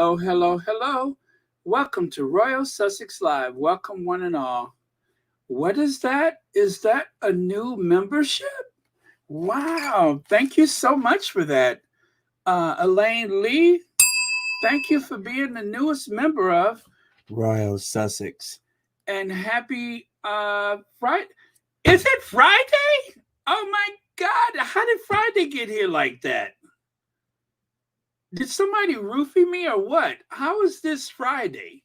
Hello, hello, hello. Welcome to Royal Sussex Live. Welcome, one and all. What is that? Is that a new membership? Wow. Thank you so much for that. Elaine Lee, thank you for being the newest member of Royal Sussex. And happy Friday. Is it Friday? Oh my God. How did Friday get here like that? Did somebody roofie me or what? How is this Friday?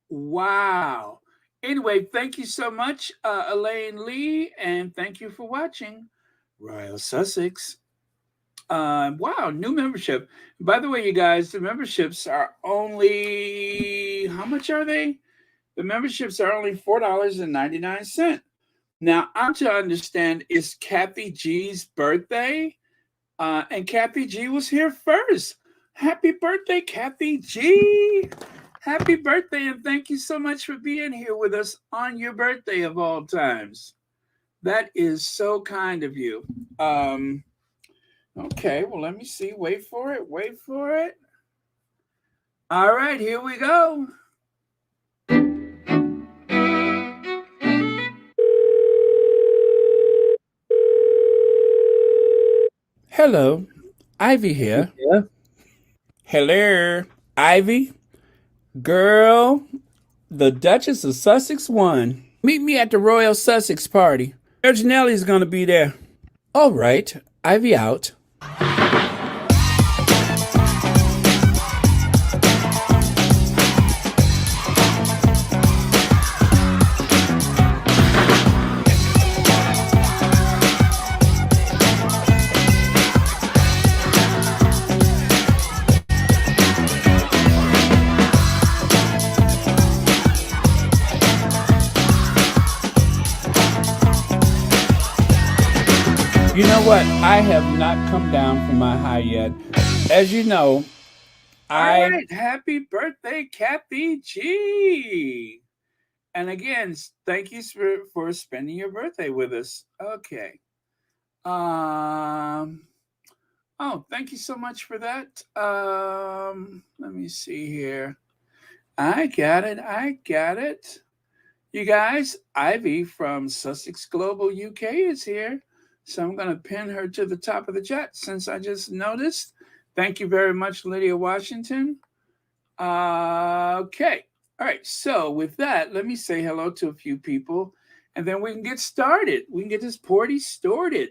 Wow. Anyway, thank you so much, Elaine Lee, and thank you for watching Royal Sussex. Wow, new membership. By the way, you guys, the memberships are only, how much are they? The memberships are only $4.99. Now, I'm to understand it's Kathy G's birthday, and Kathy G was here first. Happy birthday, Kathy G! Happy birthday, and thank you so much for being here with us on your birthday of all times. That is so kind of you. Okay, well, let me see. Wait for it. Wait for it. All right, here we go. Hello, Ivy here. Yeah. Hello, Ivy. Girl, the Duchess of Sussex won. Meet me at the Royal Sussex party. Nelly's gonna be there. All right, Ivy out. You know what? I have not come down from my high yet. As you know, All right, happy birthday, Kathy G. And again, thank you for spending your birthday with us. Okay. Um thank you so much for that. Let me see here. I got it. I got it. You guys, Ivy from Sussex Global UK is here. So I'm going to pin her to the top of the chat since I just noticed. Thank you very much, Lydia Washington. Okay. All right. So with that, let me say hello to a few people and then we can get started. We can get this party started.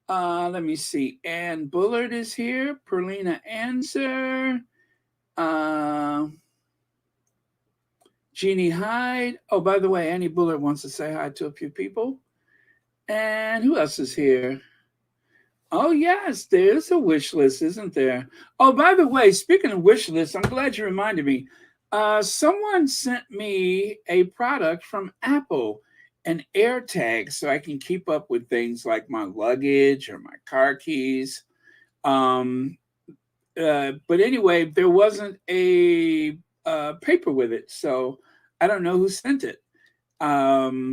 Let me see. Ann Bullard is here. Perlina Answer. Uh, Jeannie Hyde. Oh, by the way, Annie Bullard wants to say hi to a few people. And who else is here? Oh, yes, there's a wish list, isn't there? Oh, by the way, speaking of wish lists, I'm glad you reminded me. Someone sent me a product from Apple, an AirTag, so I can keep up with things like my luggage or my car keys. Um, but anyway, there wasn't a paper with it, so I don't know who sent it.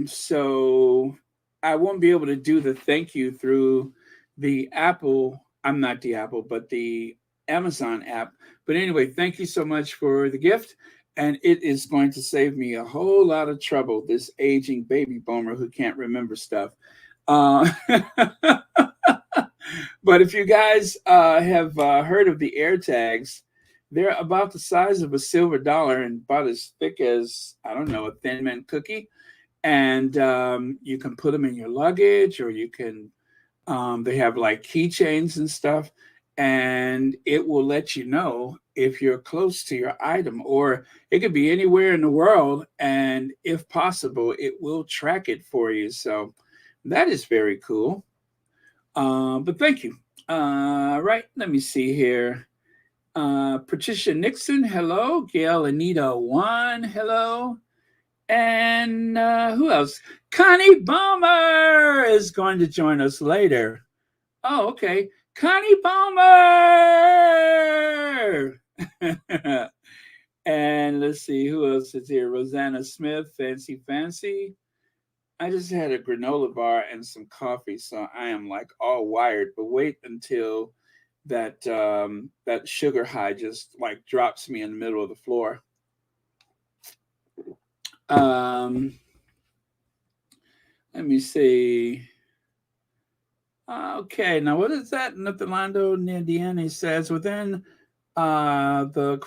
So I won't be able to do the thank you through the Apple. I'm not the Apple, but the Amazon app. But anyway, thank you so much for the gift. And it is going to save me a whole lot of trouble, this aging baby boomer who can't remember stuff. Uh, but if you guys have heard of the AirTags, they're about the size of a silver dollar and about as thick as, I don't know, a Thin Mint cookie. And you can put them in your luggage or you can, they have like keychains and stuff. And it will let you know if you're close to your item, or it could be anywhere in the world. And if possible, it will track it for you. So that is very cool. But thank you. Right, let me see here. Patricia Nixon, hello. Gail Anita One, hello. And who else? Connie Balmer is going to join us later. Oh, okay. Connie Balmer! And let's see, who else is here? Rosanna Smith, Fancy Fancy. I just had a granola bar and some coffee, so I am like all wired. But wait until that sugar high just like drops me in the middle of the floor. Um, Let me see. Okay, now what is that? Nathalando Nidiane says within the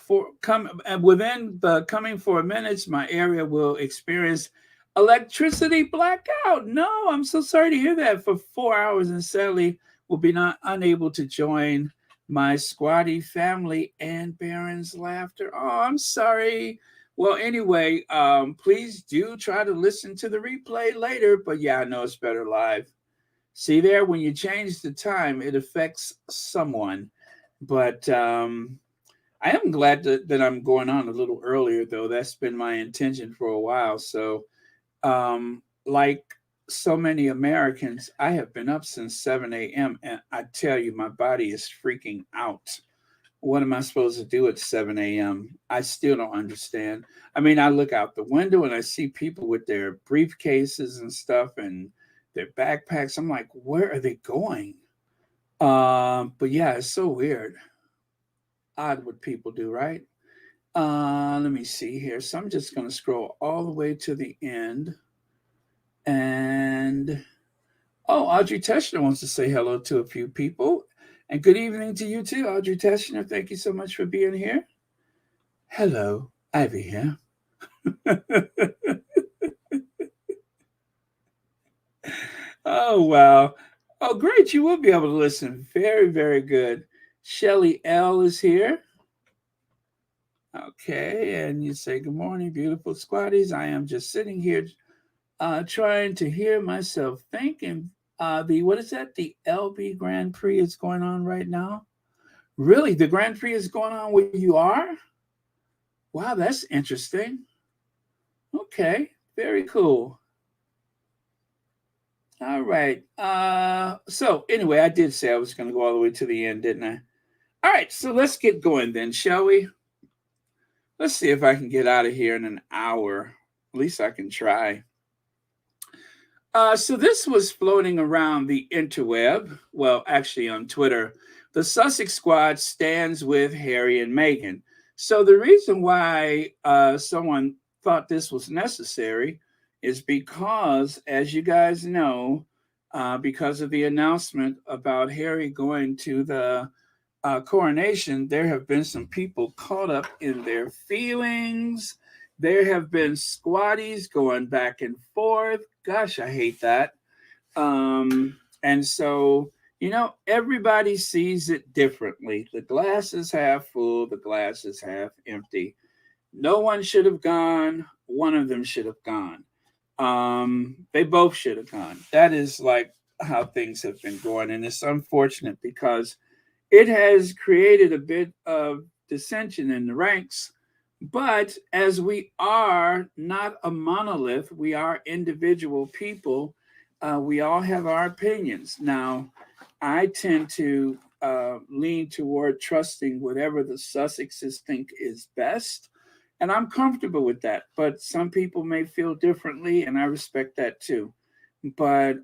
coming 4 minutes, my area will experience electricity blackout. No, I'm so sorry to hear that. For 4 hours, and sadly, will be not unable to join my squatty family and Baron's laughter. Oh, I'm sorry. Well, anyway, please do try to listen to the replay later. But yeah, I know it's better live. See there, when you change the time, it affects someone. But I am glad that I'm going on a little earlier, though. That's been my intention for a while. So, like so many Americans, I have been up since 7 a.m. And I tell you, my body is freaking out. What am I supposed to do at 7 a.m.? I still don't understand. I mean, I look out the window and I see people with their briefcases and stuff and their backpacks. I'm like, where are they going? But yeah, it's so weird. Odd what people do, right? Let me see here. So I'm just going to scroll all the way to the end. And oh, Audrey Teschner wants to say hello to a few people. And good evening to you too, Audrey Teschner. Thank you so much for being here. Hello, Ivy here. Oh, wow. Oh, great. You will be able to listen. Very, very good. Shelly L is here. Okay. And you say, good morning, beautiful squatties. I am just sitting here trying to hear myself think. And what is that? The LB Grand Prix is going on right now. Really? The Grand Prix is going on where you are? Wow, that's interesting. Okay. Very cool. All right. So anyway, I did say I was going to go all the way to the end, didn't I? All right. So let's get going then, shall we? Let's see if I can get out of here in an hour. At least I can try. So this was floating around the interweb. Well, actually on Twitter. The Sussex squad stands with Harry and Meghan. So the reason why someone thought this was necessary is because, as you guys know, because of the announcement about Harry going to the Coronation, there have been some people caught up in their feelings. There have been squatties going back and forth. Gosh, I hate that. And so, everybody sees it differently. The glass is half full, the glass is half empty. No one should have gone. One of them should have gone. They both should have gone. That is like how things have been going. And it's unfortunate because it has created a bit of dissension in the ranks. But as we are not a monolith, we are individual people. We all have our opinions. Now, I tend to lean toward trusting whatever the Sussexes think is best. And I'm comfortable with that. But some people may feel differently, and I respect that too. But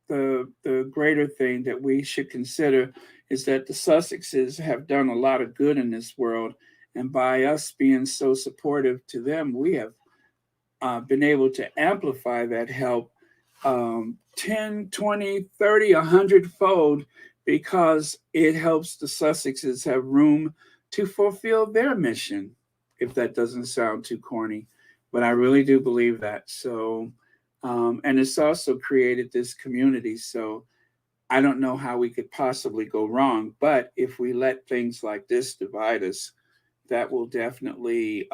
the greater thing that we should consider is that the Sussexes have done a lot of good in this world. And by us being so supportive to them, we have been able to amplify that help 10, 20, 30, 100-fold because it helps the Sussexes have room to fulfill their mission, if that doesn't sound too corny. But I really do believe that. So, and it's also created this community. So I don't know how we could possibly go wrong. But if we let things like this divide us, that will definitely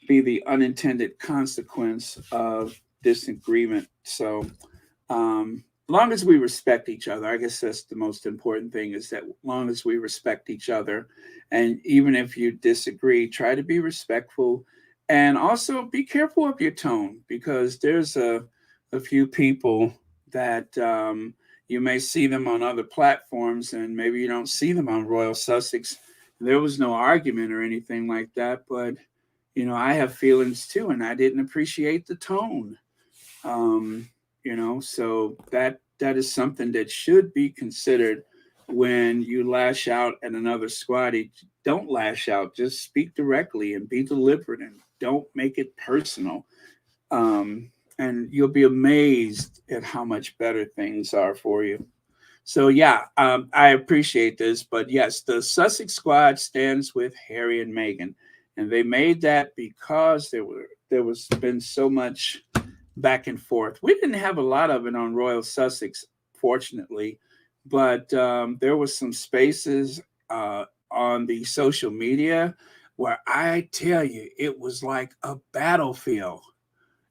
be the unintended consequence of disagreement. So, long as we respect each other, I guess that's the most important thing, is that long as we respect each other, and even if you disagree, try to be respectful, and also be careful of your tone, because there's a few people that you may see them on other platforms, and maybe you don't see them on Royal Sussex. There was no argument or anything like that, but I have feelings too, and I didn't appreciate the tone. So that that is something that should be considered when you lash out at another squatty. Don't lash out. Just speak directly and be deliberate and don't make it personal. And you'll be amazed at how much better things are for you. So yeah, I appreciate this, but yes, the Sussex squad stands with Harry and Meghan, and they made that because there was been so much back and forth. We didn't have a lot of it on Royal Sussex, fortunately, but there was some spaces on the social media where I tell you, it was like a battlefield.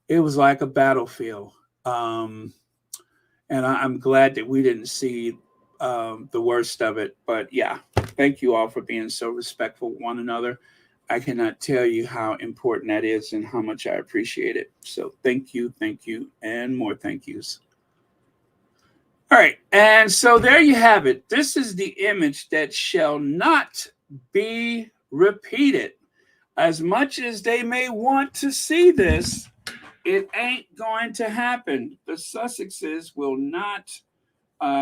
It was like a battlefield. Um, and I'm glad that we didn't see the worst of it. But yeah, thank you all for being so respectful of one another. I cannot tell you how important that is and how much I appreciate it. So thank you, and more thank yous. All right, and so there you have it. This is the image that shall not be repeated. As much as they may want to see this, it ain't going to happen. The Sussexes will not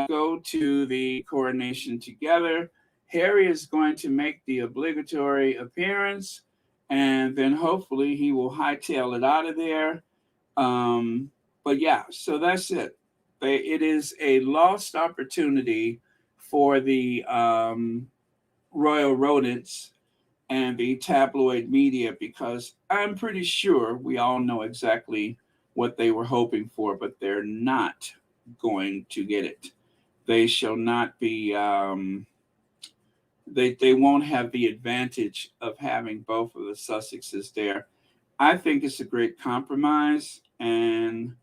go to the coronation together. Harry is going to make the obligatory appearance, and then hopefully he will hightail it out of there. But yeah, so that's it. It is a lost opportunity for the royal rodents and the tabloid media, because I'm pretty sure we all know exactly what they were hoping for, but they're not going to get it. They shall not be, they won't have the advantage of having both of the Sussexes there. I think it's a great compromise. And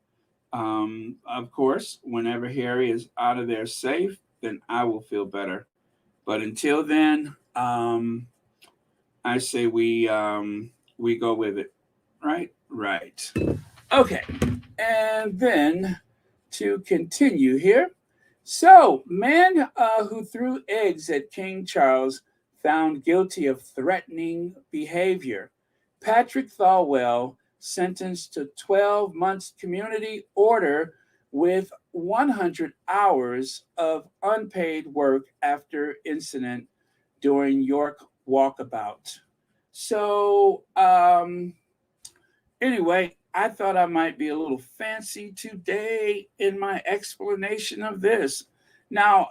of course, whenever Harry is out of there safe, then I will feel better. But until then, I say we go with it. Right? Right. Okay. And then to continue here. So, man who threw eggs at King Charles found guilty of threatening behavior. Patrick Thawwell sentenced to 12 months community order with 100 hours of unpaid work after incident during York walkabout. So, anyway, I thought I might be a little fancy today in my explanation of this. Now,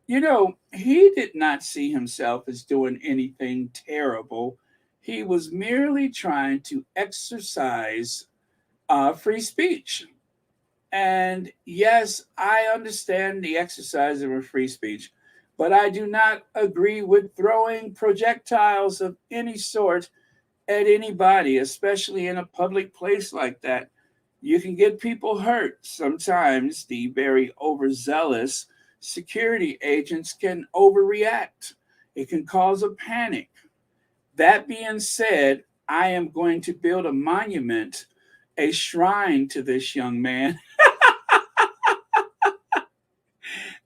he did not see himself as doing anything terrible. He was merely trying to exercise free speech. And yes, I understand the exercise of a free speech, but I do not agree with throwing projectiles of any sort at anybody, especially in a public place like that. You can get people hurt. Sometimes the very overzealous security agents can overreact. It can cause a panic. That being said, I am going to build a monument, a shrine to this young man.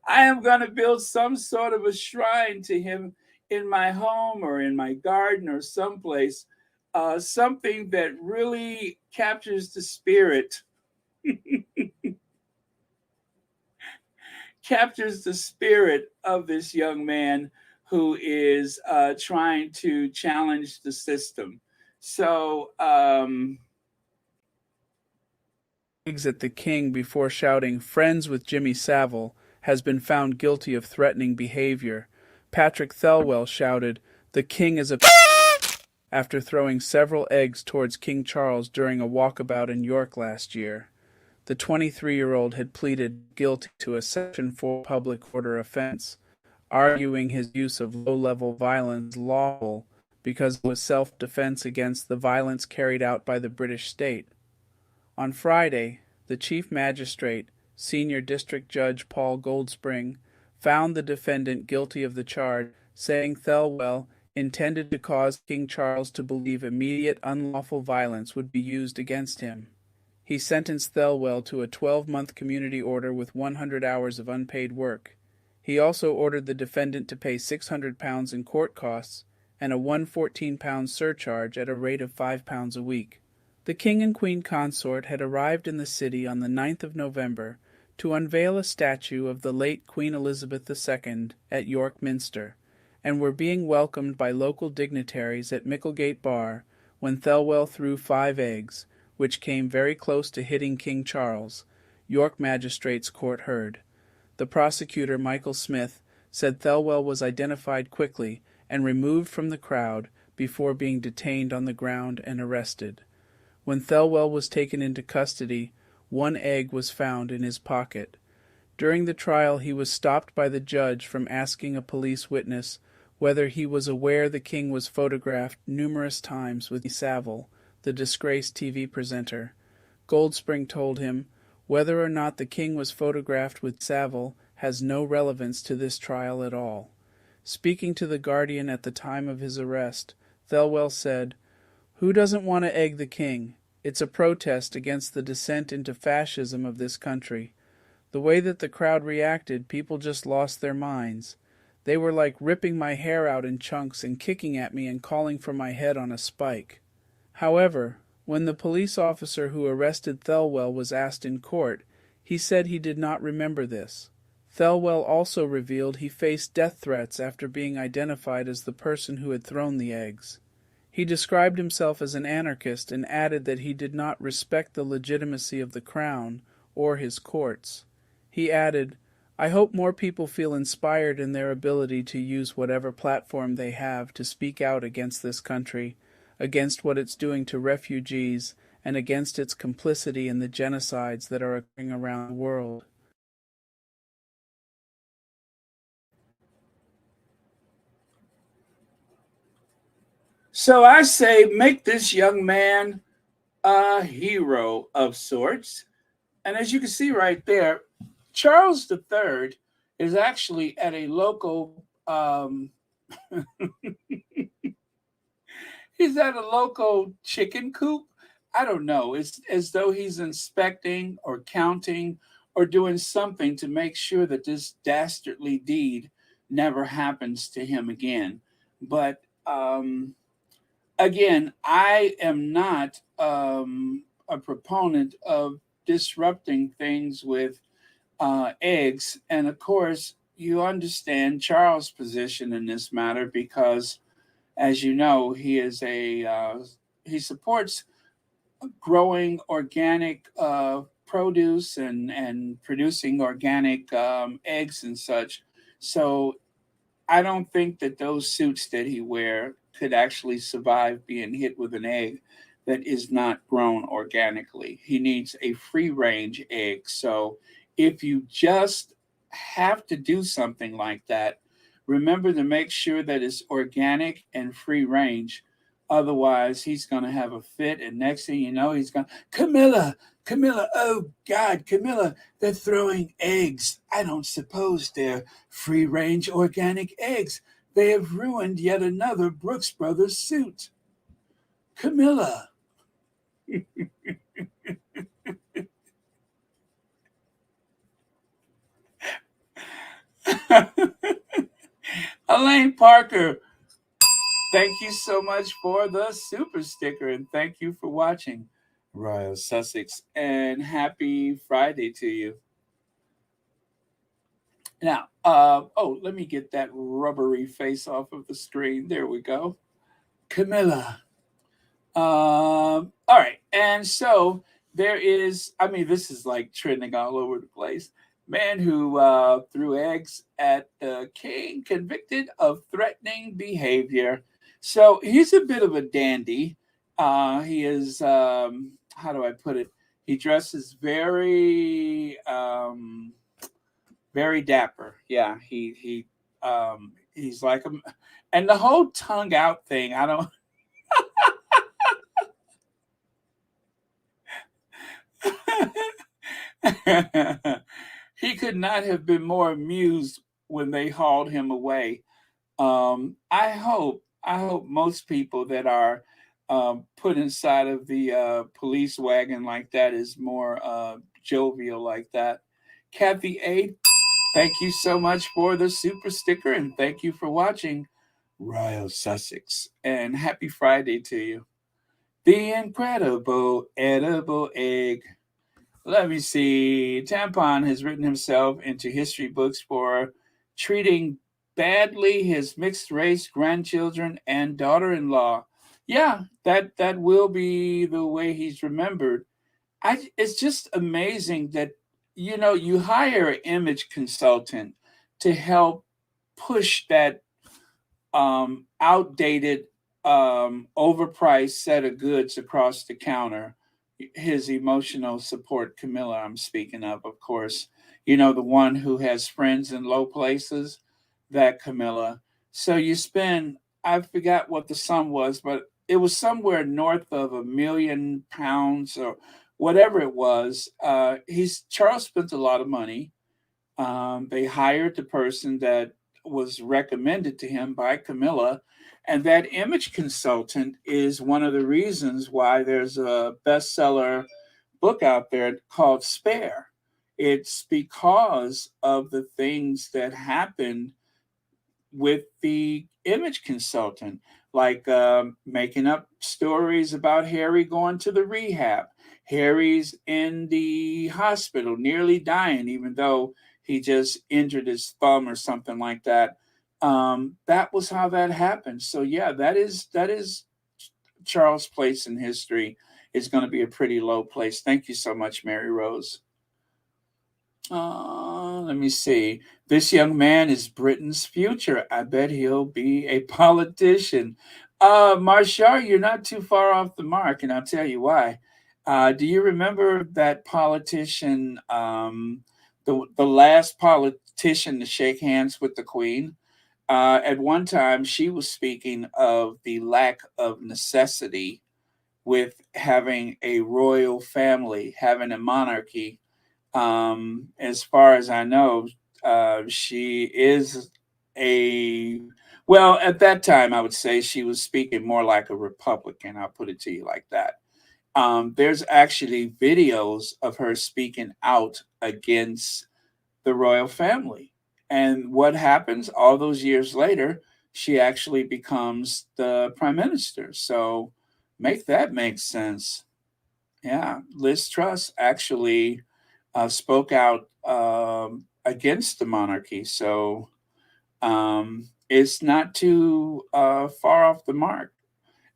I am going to build some sort of a shrine to him in my home or in my garden or someplace, something that really captures the spirit, captures the spirit of this young man who is trying to challenge the system. So, eggs at the king before shouting "Friends with Jimmy Savile" has been found guilty of threatening behavior. Patrick Thelwell shouted, "The king is a after throwing several eggs towards King Charles during a walkabout in York last year. The 23-year-old had pleaded guilty to a Section 4 public order offense, arguing his use of low-level violence lawful because it was self-defense against the violence carried out by the British state. On Friday, the Chief Magistrate, Senior District Judge Paul Goldspring, found the defendant guilty of the charge, saying Thelwell intended to cause King Charles to believe immediate unlawful violence would be used against him. He sentenced Thelwell to a 12-month community order with 100 hours of unpaid work. He also ordered the defendant to pay £600 in court costs and a £114 surcharge at a rate of £5 a week. The King and Queen consort had arrived in the city on the 9th of November to unveil a statue of the late Queen Elizabeth II at York Minster, and were being welcomed by local dignitaries at Micklegate Bar when Thelwell threw 5 eggs, which came very close to hitting King Charles, York Magistrates' Court heard. The prosecutor, Michael Smith, said Thelwell was identified quickly and removed from the crowd before being detained on the ground and arrested. When Thelwell was taken into custody, 1 egg was found in his pocket. During the trial, he was stopped by the judge from asking a police witness whether he was aware the king was photographed numerous times with Savile, the disgraced TV presenter. Goldspring told him, "Whether or not the king was photographed with Savile has no relevance to this trial at all." Speaking to The Guardian at the time of his arrest, Thelwell said, "Who doesn't want to egg the king? It's a protest against the descent into fascism of this country. The way that the crowd reacted, people just lost their minds. They were like ripping my hair out in chunks and kicking at me and calling for my head on a spike." However, when the police officer who arrested Thelwell was asked in court, he said he did not remember this. Thelwell also revealed he faced death threats after being identified as the person who had thrown the eggs. He described himself as an anarchist and added that he did not respect the legitimacy of the crown or his courts. He added, "I hope more people feel inspired in their ability to use whatever platform they have to speak out against this country, against what it's doing to refugees, and against its complicity in the genocides that are occurring around the world." So I say, make this young man a hero of sorts. And as you can see right there, Charles III is actually at a local, he's at a local chicken coop. I don't know. It's as though he's inspecting or counting or doing something to make sure that this dastardly deed never happens to him again. But again, I am not a proponent of disrupting things with eggs. And of course, you understand Charles' position in this matter because, as you know, he supports growing organic produce and producing organic eggs and such. So I don't think that those suits that he wear could actually survive being hit with an egg that is not grown organically. He needs a free range egg. So if you just have to do something like that, remember to make sure that it's organic and free range. Otherwise, he's going to have a fit. And next thing you know, he's going, Camilla, oh God, Camilla, they're throwing eggs. I don't suppose they're free range organic eggs. They have ruined yet another Brooks Brothers suit. Camilla. Elaine Parker, thank you so much for the super sticker and thank you for watching Royal Sussex and happy Friday to you. Now, let me get that rubbery face off of the screen. There we go. Camilla. All right. And so there is, I mean, this is like trending all over the place. Man who threw eggs at the king, convicted of threatening behavior. So he's a bit of a dandy. He is, how do I put it? He dresses very, very dapper. Yeah, he's like a, and the whole tongue out thing. I don't. He could not have been more amused when they hauled him away. I hope most people that are put inside of the police wagon like that is more jovial like that. Kathy A, thank you so much for the super sticker and thank you for watching Royal Sussex and happy Friday to you. The incredible edible egg. Let me see. Tampon has written himself into history books for treating badly his mixed race grandchildren and daughter-in-law. Yeah, that will be the way he's remembered. It's just amazing that you hire an image consultant to help push that outdated, overpriced set of goods across the counter. His emotional support, Camilla, I'm speaking of course. The one who has friends in low places, that Camilla. So you spend, I forgot what the sum was, but it was somewhere north of £1 million or whatever it was. Charles spent a lot of money. They hired the person that was recommended to him by Camilla. And that image consultant is one of the reasons why there's a bestseller book out there called Spare. It's because of the things that happened with the image consultant, like making up stories about Harry going to the rehab. Harry's in the hospital, nearly dying, even though he just injured his thumb or something like that. That was how that happened. So yeah, that is Charles' place in history is going to be a pretty low place. Thank you so much, Mary Rose. Let me see. This young man is Britain's future. I bet he'll be a politician. Marshall, you're not too far off the mark, and I'll tell you why. Do you remember that politician, the last politician to shake hands with the Queen? At one time, she was speaking of the lack of necessity with having a royal family, having a monarchy. As far as I know, she is a, well, at that time, I would say she was speaking more like a Republican. I'll put it to you like that. There's actually videos of her speaking out against the royal family. And what happens all those years later, she actually becomes the prime minister. So make that make sense. Yeah, Liz Truss actually spoke out against the monarchy. So it's not too far off the mark.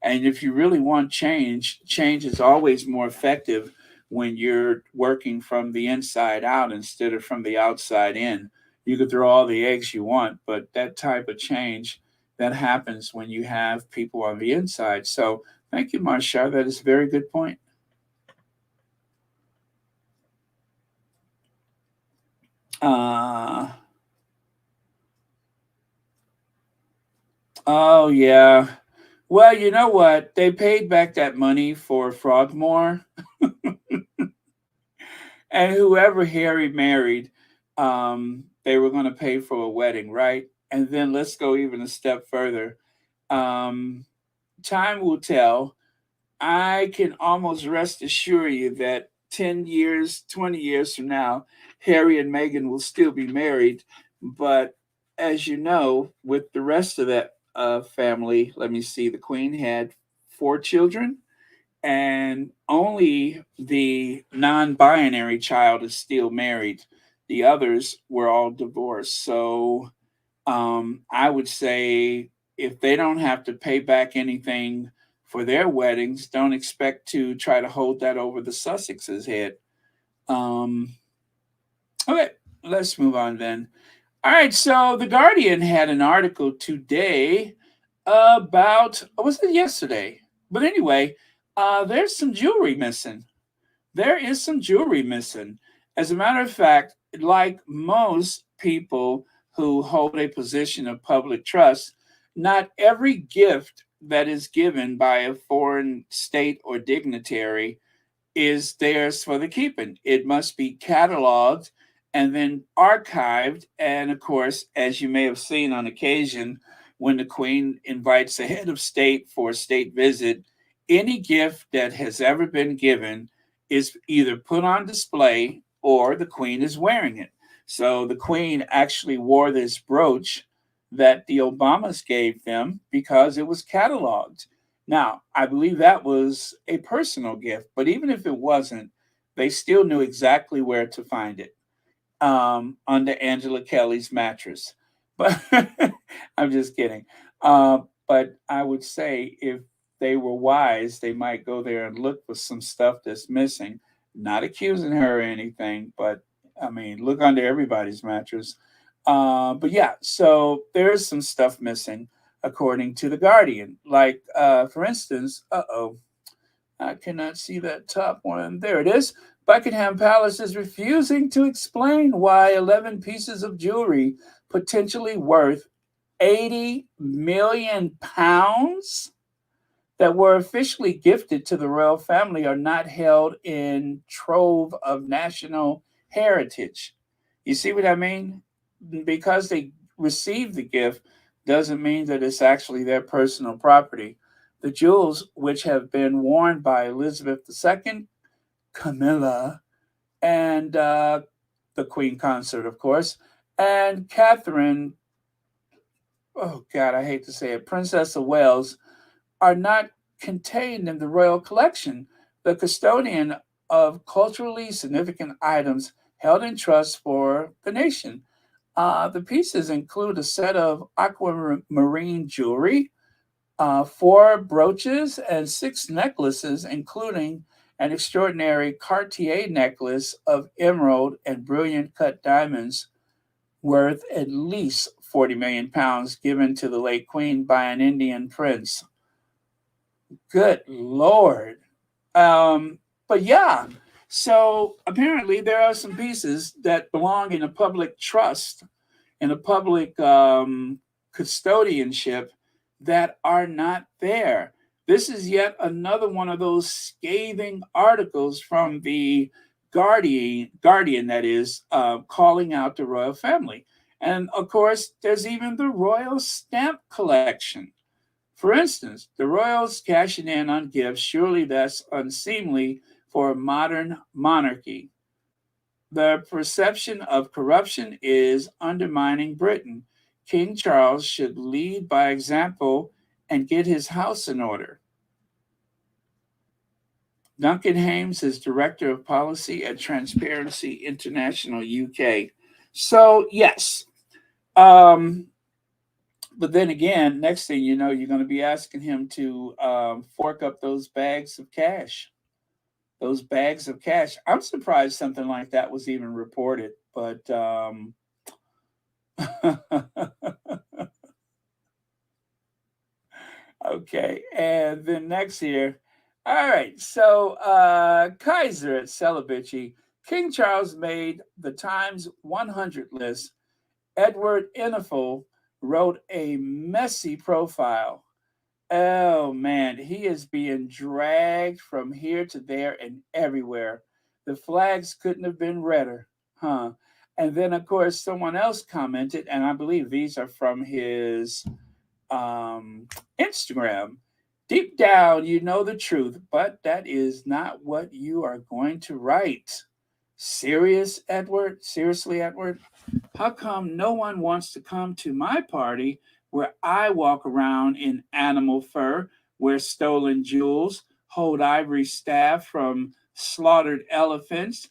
And if you really want change, change is always more effective when you're working from the inside out instead of from the outside in. You could throw all the eggs you want, but that type of change that happens when you have people on the inside. So thank you, Marsha. That is a very good point. Uh, oh, yeah. Well, you know what? They paid back that money for Frogmore, and whoever Harry married, they were going to pay for a wedding, right? And then let's go even a step further. Um, Time will tell. I can almost rest assure you that 10 years, 20 years from now, Harry and Meghan will still be married. But as you know, with the rest of that family, let me see, the Queen had 4 children, and only the non binary child is still married. The others were all divorced. So I would say if they don't have to pay back anything for their weddings, don't expect to try to hold that over the Sussex's head. Um, okay, let's move on then. All right, so The Guardian had an article today about, was it yesterday? But anyway, there's some jewelry missing. There is some jewelry missing. As a matter of fact, like most people who hold a position of public trust, not every gift that is given by a foreign state or dignitary is theirs for the keeping. It must be cataloged and then archived. And of course, as you may have seen on occasion, when the Queen invites a head of state for a state visit, any gift that has ever been given is either put on display or the Queen is wearing it. So the Queen actually wore this brooch that the Obamas gave them because it was cataloged. Now, I believe that was a personal gift, but even if it wasn't, they still knew exactly where to find it, under Angela Kelly's mattress. But I'm just kidding. But I would say if they were wise, they might go there and look for some stuff that's missing. Not accusing her or anything, but I mean, look under everybody's mattress. But yeah, so there's some stuff missing, according to The Guardian. Like, for instance, I cannot see that top one. There it is. Buckingham Palace is refusing to explain why 11 pieces of jewelry, potentially worth £80 million, that were officially gifted to the royal family, are not held in trove of national heritage. You see what I mean? Because they received the gift doesn't mean that it's actually their personal property. The jewels, which have been worn by Elizabeth II, Camilla, and the Queen Consort, of course, and Catherine, oh God, I hate to say it, Princess of Wales, are not contained in the royal collection. The custodian of culturally significant items held in trust for the nation. The pieces include a set of aquamarine jewelry, 4 brooches, and 6 necklaces, including an extraordinary Cartier necklace of emerald and brilliant cut diamonds worth at least £40 million, given to the late Queen by an Indian prince. Good Lord. But yeah, so apparently there are some pieces that belong in a public trust, in a public custodianship, that are not there. This is yet another one of those scathing articles from the Guardian, that is, calling out the royal family. And of course, there's even the royal stamp collection. For instance, the royals cashing in on gifts, surely that's unseemly for a modern monarchy. The perception of corruption is undermining Britain. King Charles should lead by example and get his house in order. Duncan Hames is Director of Policy at Transparency International UK. So, yes. But then again, next thing you know, you're going to be asking him to fork up those bags of cash. Those bags of cash. I'm surprised something like that was even reported, but okay. And then next here. All right. So Kaiser at Celibacy. King Charles made the Times 100 list. Edward Enninful wrote a messy profile. Oh man, he is being dragged from here to there and everywhere. The flags couldn't have been redder, huh? And then, of course, someone else commented, and I believe these are from his Instagram. Deep down, you know the truth, but that is not what you are going to write. Serious, Edward? Seriously, Edward? How come no one wants to come to my party where I walk around in animal fur, wear stolen jewels, hold ivory staff from slaughtered elephants,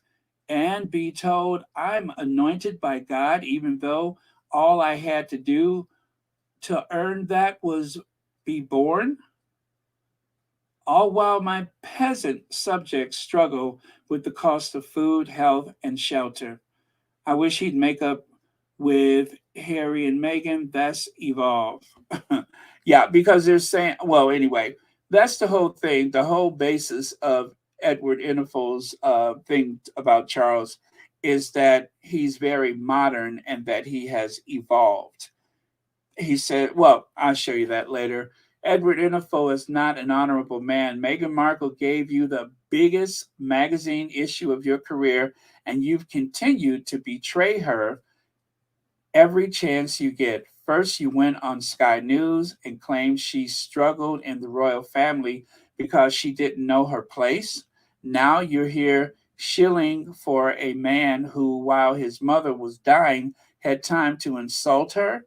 and be told I'm anointed by God, even though all I had to do to earn that was be born? All while my peasant subjects struggle with the cost of food, health, and shelter. I wish he'd make up with Harry and Meghan. That's evolve. Yeah, because they're saying, well, anyway, that's the whole thing, the whole basis of Edward Enninful's thing about Charles is that he's very modern and that he has evolved. He said, well, I'll show you that later. Edward Enninful is not an honorable man. Meghan Markle gave you the biggest magazine issue of your career, and you've continued to betray her every chance you get. First, you went on Sky News and claimed she struggled in the royal family because she didn't know her place. Now you're here shilling for a man who, while his mother was dying, had time to insult her.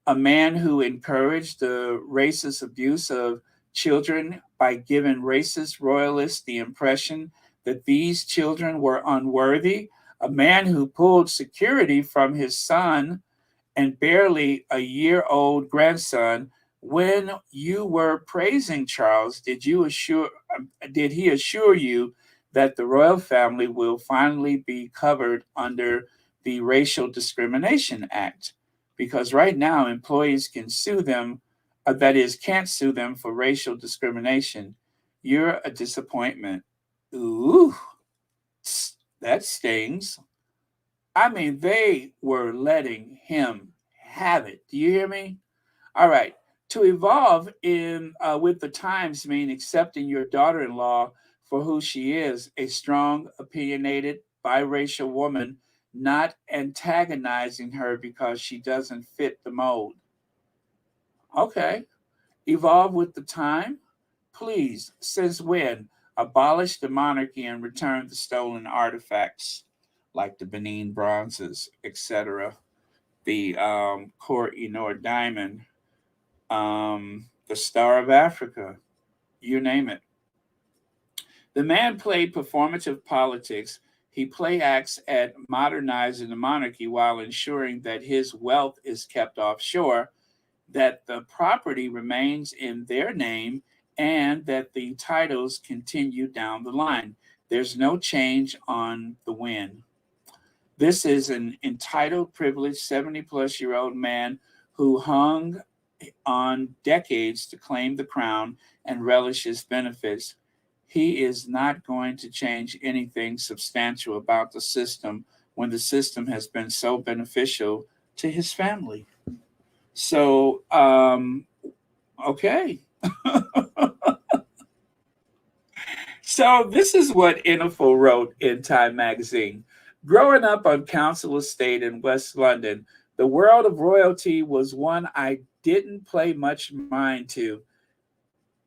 A man who encouraged the racist abuse of children by giving racist royalists the impression that these children were unworthy? A man who pulled security from his son and barely a year old grandson. When you were praising Charles, did he assure you that the royal family will finally be covered under the Racial Discrimination Act? Because right now employees can sue them, that is, can't sue them for racial discrimination. You're a disappointment. Ooh, that stings. I mean, they were letting him have it. Do you hear me? All right. To evolve in with the times mean accepting your daughter-in-law for who she is, a strong, opinionated, biracial woman, not antagonizing her because she doesn't fit the mold. Okay. Evolve with the time? Please, since when? Abolish the monarchy and return the stolen artifacts like the Benin bronzes, etc. The Court diamond, the Star of Africa, you name it. The man played performative politics. He play acts at modernizing the monarchy while ensuring that his wealth is kept offshore, that the property remains in their name, and that the titles continue down the line. There's no change on the win. This is an entitled, privileged 70-plus-year-old man who hung on decades to claim the crown and relish its benefits. He is not going to change anything substantial about the system when the system has been so beneficial to his family. So, okay. So this is what Enninful wrote in Time magazine. Growing up on Council Estate in West London, the world of royalty was one I didn't pay much mind to.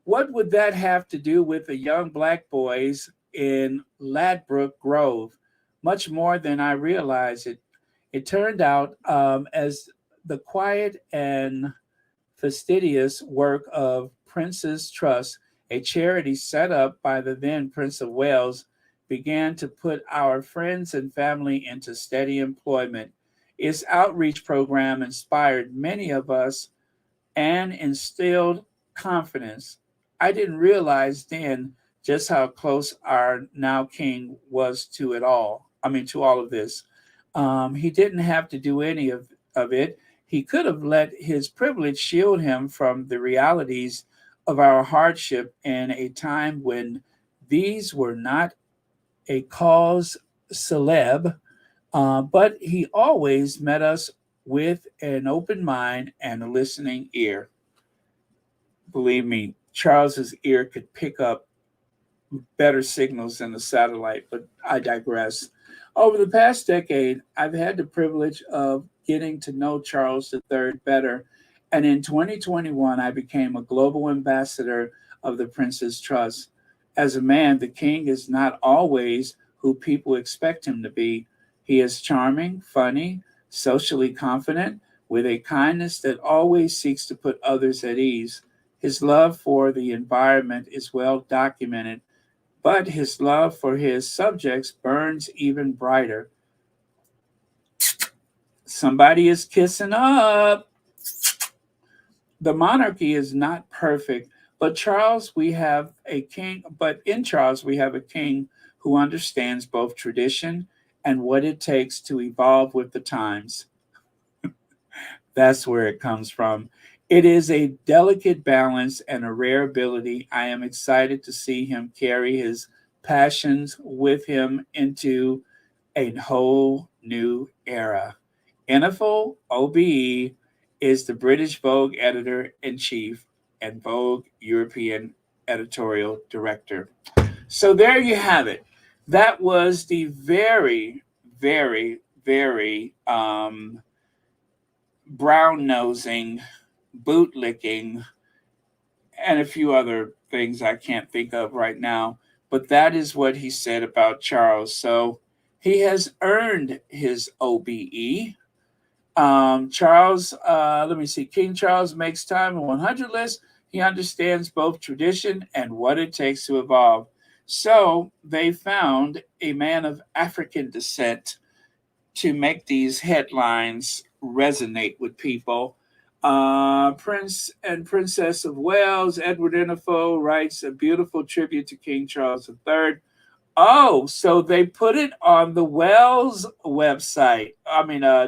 What would that have to do with the young black boys in Ladbroke Grove? Much more than I realized. It turned out as the quiet and fastidious work of Prince's Trust, a charity set up by the then Prince of Wales, began to put our friends and family into steady employment. Its outreach program inspired many of us and instilled confidence. I didn't realize then just how close our now king was to it all. I mean, to all of this. He didn't have to do any of it. He could have let his privilege shield him from the realities of our hardship in a time when these were not a cause celeb, but he always met us with an open mind and a listening ear. Believe me, Charles's ear could pick up better signals than the satellite, but I digress. Over the past decade, I've had the privilege of getting to know Charles III better, and in 2021, I became a global ambassador of the Prince's Trust. As a man, the king is not always who people expect him to be. He is charming, funny, socially confident, with a kindness that always seeks to put others at ease. His love for the environment is well documented, but his love for his subjects burns even brighter. Somebody is kissing up. The monarchy is not perfect, but in Charles we have a king who understands both tradition and what it takes to evolve with the times. That's where it comes from. It is a delicate balance and a rare ability. I am excited to see him carry his passions with him into a whole new era. Enninful, OBE, is the British Vogue editor in chief and Vogue European editorial director. So there you have it. That was the very, very, very brown nosing, bootlicking, and a few other things I can't think of right now. But that is what he said about Charles. So he has earned his OBE. Charles, let me see. King Charles makes time in 100 list. He understands both tradition and what it takes to evolve. So they found a man of African descent to make these headlines resonate with people. Prince and Princess of Wales, Edward Enninful, writes a beautiful tribute to King Charles III. Oh, so they put it on the Wells website,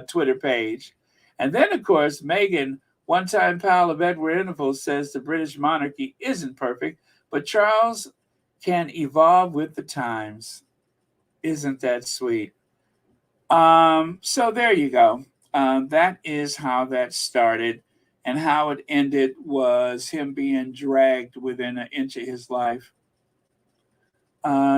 Twitter page. And then, of course, Meghan, one time pal of Edward Enninful, says the British monarchy isn't perfect, but Charles can evolve with the times. Isn't that sweet? So there you go. That is how that started. And how it ended was him being dragged within an inch of his life.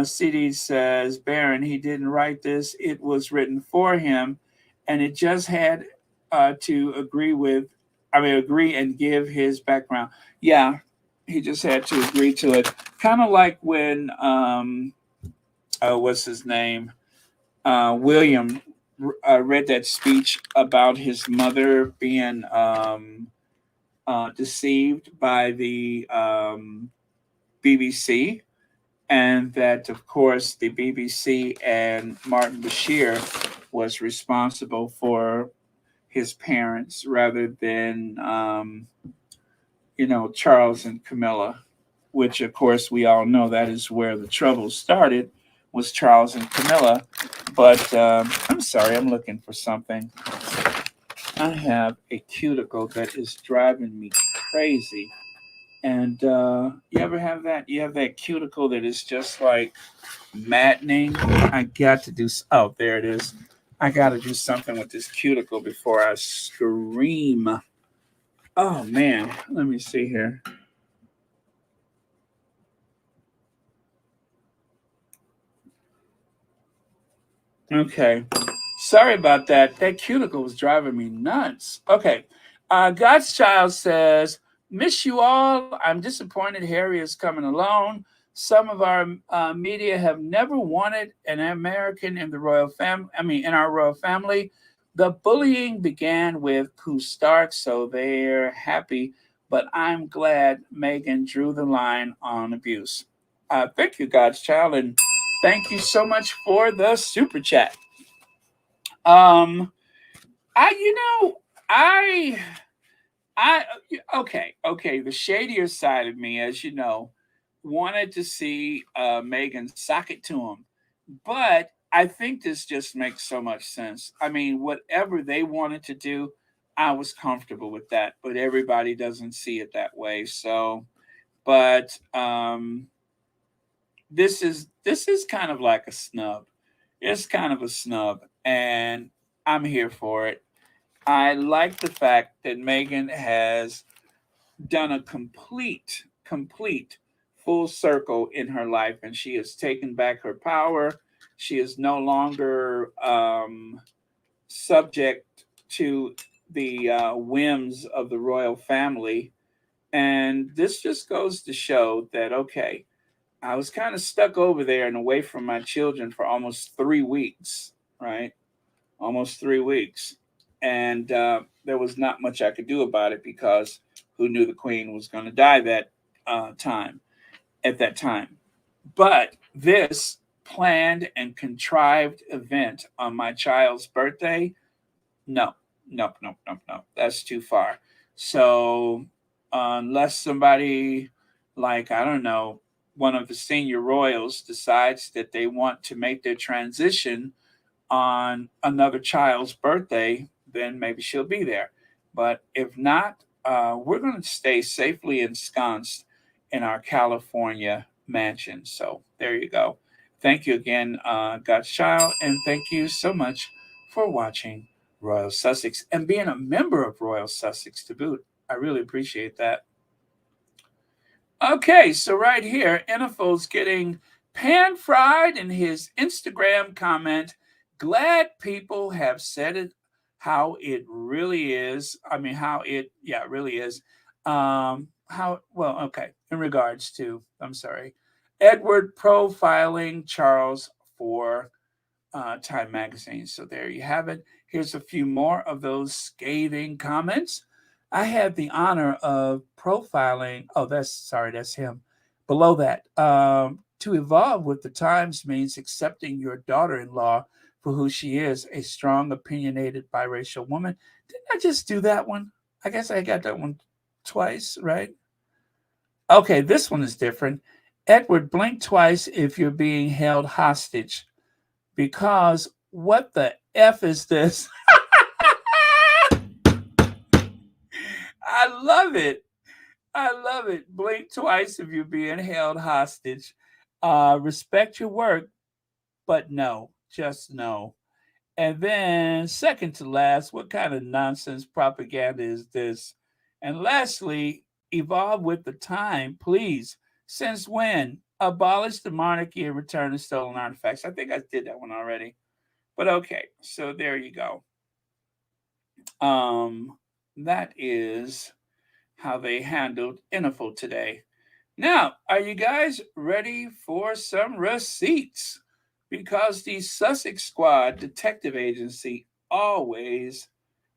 CD says, Baron, he didn't write this. It was written for him, and it just had to agree and give his background. Yeah, he just had to agree to it. Kind of like when, what's his name? William read that speech about his mother being deceived by the BBC, and that, of course, the BBC and Martin Bashir was responsible for his parents rather than, Charles and Camilla, which, of course, we all know that is where the trouble started, was Charles and Camilla. But I'm sorry, I'm looking for something. I have a cuticle that is driving me crazy. And you ever have that? You have that cuticle that is just like maddening. I got to do. Oh, there it is. I got to do something with this cuticle before I scream. Oh man, let me see here. Okay, sorry about that. That cuticle was driving me nuts. Okay, God's Child says, "Miss you all. I'm disappointed Harry is coming alone. Some of our media have never wanted an American in the royal family. In our royal family. The bullying began with Pooh Stark, so they're happy. But I'm glad Meghan drew the line on abuse. Thank you, God's Child, and thank you so much for the super chat. Um, I, you know, I I okay. The shadier side of me, as you know, wanted to see Megan sock it to him, but I think this just makes so much sense. I mean, whatever they wanted to do, I was comfortable with that. But everybody doesn't see it that way. So, but this is kind of like a snub. It's kind of a snub, and I'm here for it. I like the fact that Megan has done a complete full circle in her life, and she has taken back her power. She is no longer subject to the whims of the royal family. And this just goes to show that, okay, I was kind of stuck over there and away from my children for almost 3 weeks, right? Almost 3 weeks. And there was not much I could do about it because who knew the queen was going to die at that time. But this planned and contrived event on my child's birthday, no, nope, nope, nope, nope. That's too far. So unless somebody like, I don't know, one of the senior royals decides that they want to make their transition on another child's birthday, then maybe she'll be there. But if not, we're going to stay safely ensconced in our California mansion. So there you go. Thank you again, God's Child, and thank you so much for watching Royal Sussex and being a member of Royal Sussex to boot. I really appreciate that. Okay, so right here, Enninful's getting pan fried in his Instagram comment. Glad people have said it how it really is. It really is. Okay, in regards to, I'm sorry, Edward profiling Charles for Time Magazine. So there you have it. Here's a few more of those scathing comments. I had the honor of profiling. Oh, that's him. below that. To evolve with the times means accepting your daughter-in-law for who she is, a strong, opinionated, biracial woman. Didn't I just do that one? I guess I got that one twice, right? Okay, this one is different. Edward, blink twice if you're being held hostage. Because what the F is this? I love it. I love it. Blink twice if you're being held hostage. Respect your work, but no, just no. And then, second to last, what kind of nonsense propaganda is this? And lastly, evolve with the time, please. Since when? Abolish the monarchy and return to stolen artifacts. I think I did that one already. But okay, so there you go. That is how they handled Enninful today. Now, are you guys ready for some receipts? Because the Sussex Squad Detective Agency always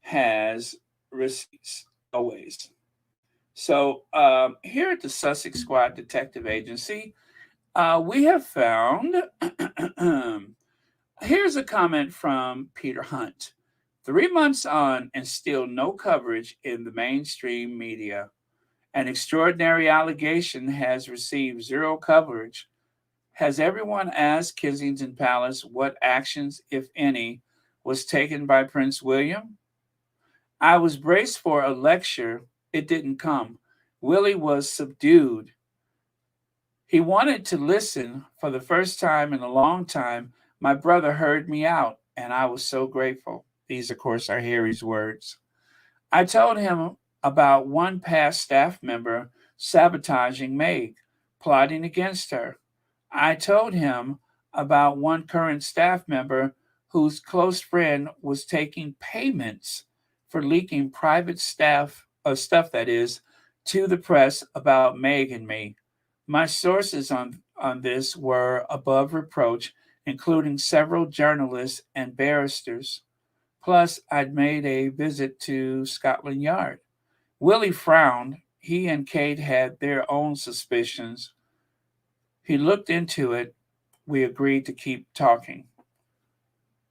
has receipts. Always. So, here at the Sussex Squad Detective Agency, we have found here's a comment from Peter Hunt. 3 months on and still no coverage in the mainstream media. An extraordinary allegation has received zero coverage. Has everyone asked Kensington Palace what actions, if any, was taken by Prince William? I was braced for a lecture. It didn't come. Willie was subdued. He wanted to listen. For the first time in a long time, my brother heard me out, and I was so grateful. These, of course, are Harry's words. I told him about one past staff member sabotaging Meg, plotting against her. I told him about one current staff member whose close friend was taking payments for leaking private stuff that is, to the press about Meg and me. My sources on this were above reproach, including several journalists and barristers. Plus, I'd made a visit to Scotland Yard. Willie frowned. He and Kate had their own suspicions. He looked into it. We agreed to keep talking.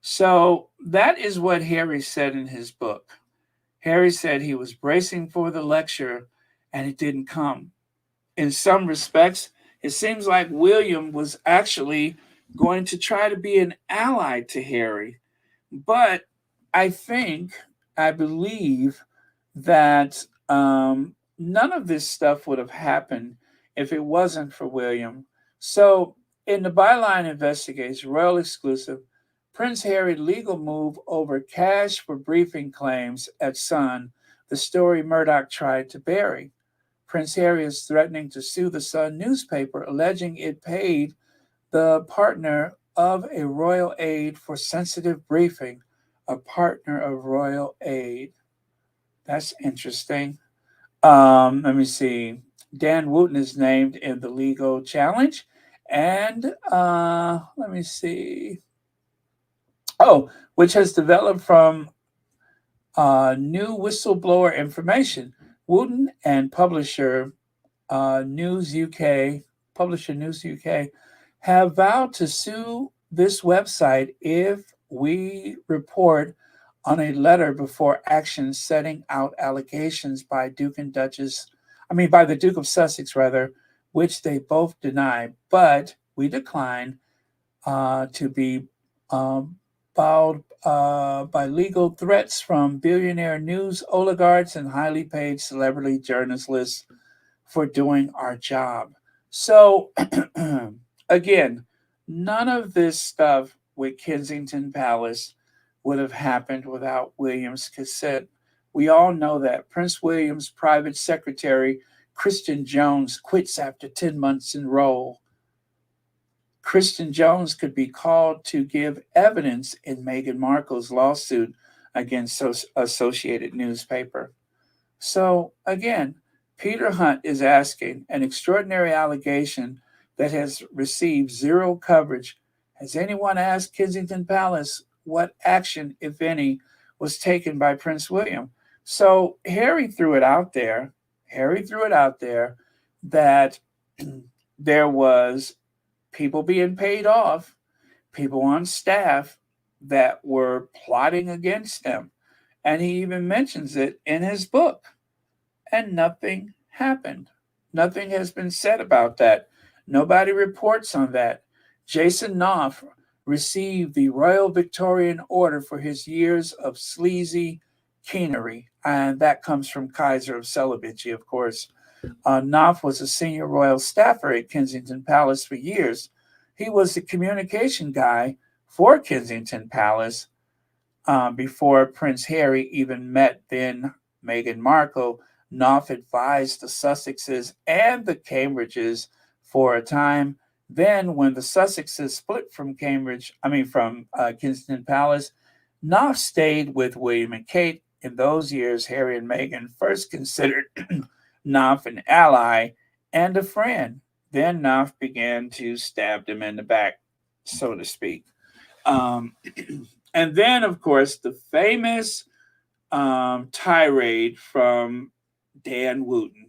So that is what Harry said in his book. Harry said he was bracing for the lecture and it didn't come. In some respects, it seems like William was actually going to try to be an ally to Harry. But I believe that none of this stuff would have happened if it wasn't for William. So, in the Byline Investigates Royal Exclusive, Prince Harry legal move over cash for briefing claims at Sun, the story Murdoch tried to bury. Prince Harry is threatening to sue the Sun newspaper, alleging it paid the partner of a royal aide for sensitive briefing, a partner of royal aid. That's interesting. Let me see. Dan Wooten is named in the legal challenge. And let me see. Oh, which has developed from new whistleblower information. Wooten and publisher News UK, have vowed to sue this website if we report on a letter before action setting out allegations by by the Duke of Sussex, rather, which they both deny. But we decline to be bowed by legal threats from billionaire news oligarchs and highly paid celebrity journalists for doing our job. So, again, none of this stuff with Kensington Palace would have happened without William's consent. We all know that. Prince William's private secretary, Christian Jones, quits after 10 months in role. Christian Jones could be called to give evidence in Meghan Markle's lawsuit against Associated Newspaper. So, again, Peter Hunt is asking an extraordinary allegation that has received zero coverage. Has anyone asked Kensington Palace what action, if any, was taken by Prince William? So Harry threw it out there that there was people being paid off, people on staff that were plotting against him. And he even mentions it in his book. And nothing happened. Nothing has been said about that. Nobody reports on that. Jason Knauf received the Royal Victorian Order for his years of sleazy keenery, and that comes from Kaiser of Celibidache, of course. Knauf was a senior royal staffer at Kensington Palace for years. He was the communication guy for Kensington Palace before Prince Harry even met then Meghan Markle. Knauf advised the Sussexes and the Cambridges for a time. Then, when the Sussexes split from Kensington Palace, Knauf stayed with William and Kate. In those years, Harry and Meghan first considered Knauf an ally and a friend. Then Knauf began to stab them in the back, so to speak. And then, of course, the famous tirade from Dan Wooten.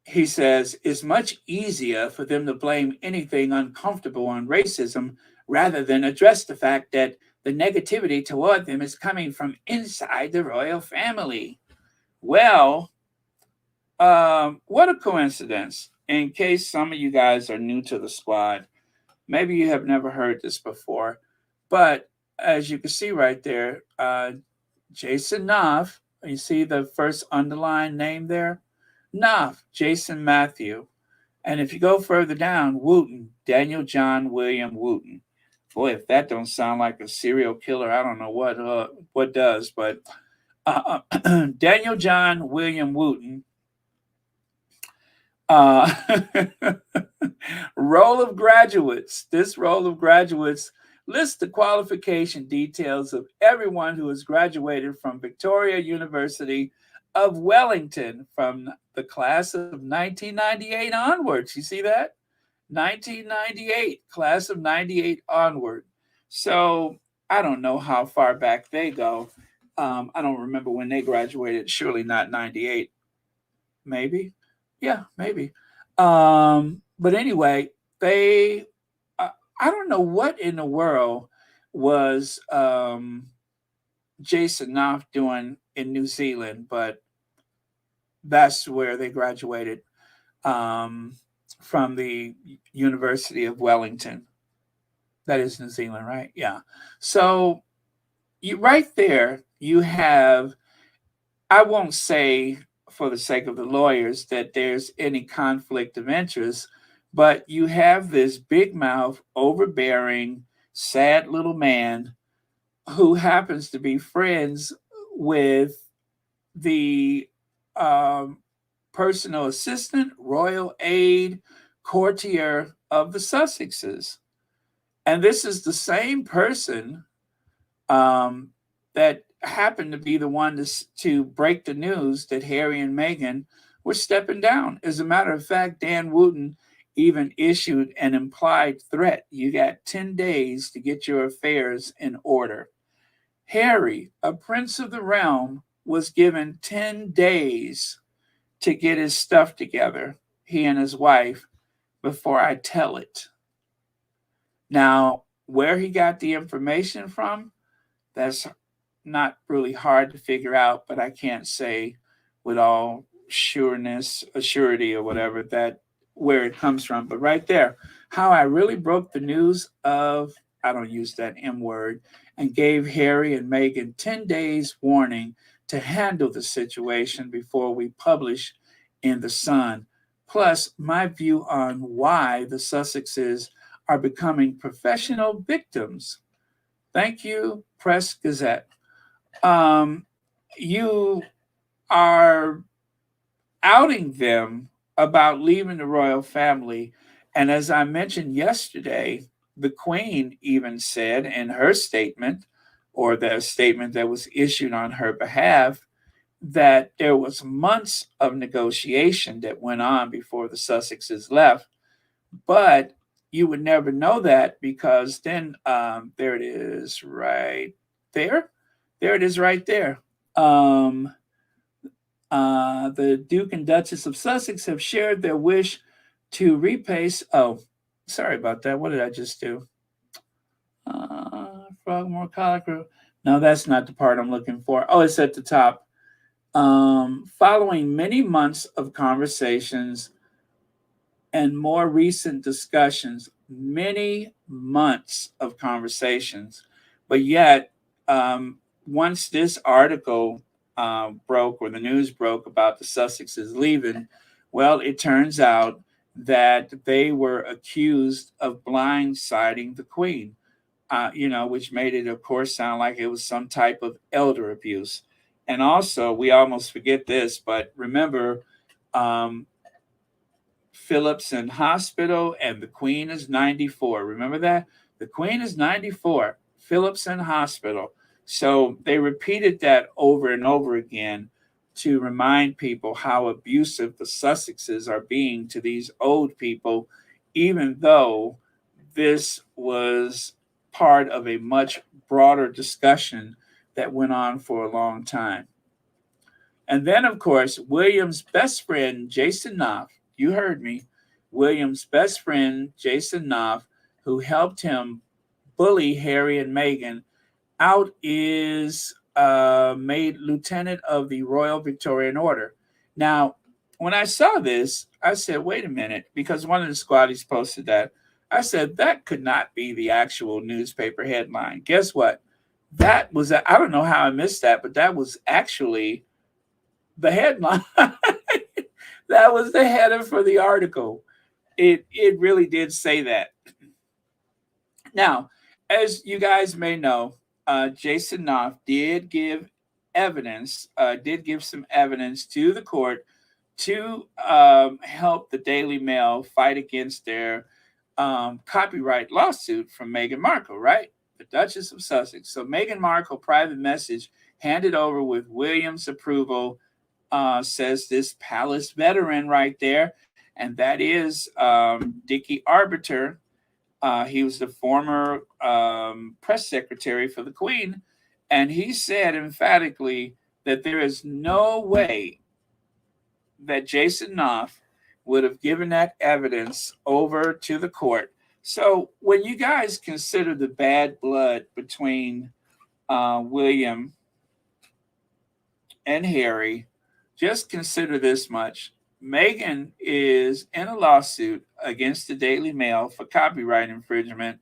He says, it's much easier for them to blame anything uncomfortable on racism rather than address the fact that the negativity toward them is coming from inside the royal family. Well, what a coincidence. In case some of you guys are new to the squad, maybe you have never heard this before, but as you can see right there, Jason Knauf, you see the first underlined name there? Knauf, Jason Matthew. And if you go further down, Wooten, Daniel John William Wooten. Boy, if that don't sound like a serial killer, I don't know what does. But Daniel John William Wooten. Roll of graduates. This roll of graduates lists the qualification details of everyone who has graduated from Victoria University of Wellington from the class of 1998 onwards. You see that? 1998, class of 98 onward. So I don't know how far back they go. I don't remember when they graduated. Surely not 98. Maybe. Yeah, maybe. But anyway, they, I don't know what in the world was Jason Knauf doing in New Zealand, but that's where they graduated from the University of Wellington. That is New Zealand, right? Yeah. So right there, you have, I won't say for the sake of the lawyers that there's any conflict of interest, but you have this big mouth, overbearing, sad little man who happens to be friends with the personal assistant, royal aide, courtier of the Sussexes. And this is the same person that happened to be the one to break the news that Harry and Meghan were stepping down. As a matter of fact, Dan Wooten even issued an implied threat. You got 10 days to get your affairs in order. Harry, a prince of the realm, was given 10 days to get his stuff together, he and his wife, before I tell it. Now, where he got the information from, that's not really hard to figure out, but I can't say with all surety or whatever that where it comes from. But right there, how I really broke the news of, I don't use that M word, and gave Harry and Meghan 10 days warning to handle the situation before we publish in the Sun. Plus, my view on why the Sussexes are becoming professional victims. Thank you, Press Gazette. You are outing them about leaving the royal family. And as I mentioned yesterday, the Queen even said in her statement, or the statement that was issued on her behalf, that there was months of negotiation that went on before the Sussexes left. But you would never know that because then there it is right there. There it is right there. The Duke and Duchess of Sussex have shared their wish to replace. Oh, sorry about that. What did I just do? Frogmore Collar. No, that's not the part I'm looking for. Oh, it's at the top. Following many months of conversations and more recent discussions, many months of conversations, but yet, once this article broke or the news broke about the Sussexes leaving, well, it turns out that they were accused of blindsiding the Queen, which made it, of course, sound like it was some type of elder abuse. And also, we almost forget this, but remember, um, Phillips in hospital and the Queen is 94. Remember that? The Queen is 94. Phillips in hospital. So they repeated that over and over again to remind people how abusive the Sussexes are being to these old people, even though this was part of a much broader discussion that went on for a long time. And then, of course, William's best friend, Jason Knauf, you heard me, William's best friend, Jason Knauf, who helped him bully Harry and Meghan, out is made lieutenant of the Royal Victorian Order. Now, when I saw this, I said, wait a minute, because one of the squaddies posted that. I said, that could not be the actual newspaper headline. Guess what? That was, I don't know how I missed that, but that was actually the headline. That was the header for the article. It really did say that. Now, as you guys may know, Jason Knauf did give some evidence to the court to help the Daily Mail fight against their copyright lawsuit from Meghan Markle, right? The Duchess of Sussex. So Meghan Markle private message handed over with William's approval, says this palace veteran right there, and that is Dickie Arbiter. He was the former press secretary for the Queen, and he said emphatically that there is no way that Jason Knauf would have given that evidence over to the court. So when you guys consider the bad blood between William and Harry, just consider this much. Meghan is in a lawsuit against the Daily Mail for copyright infringement,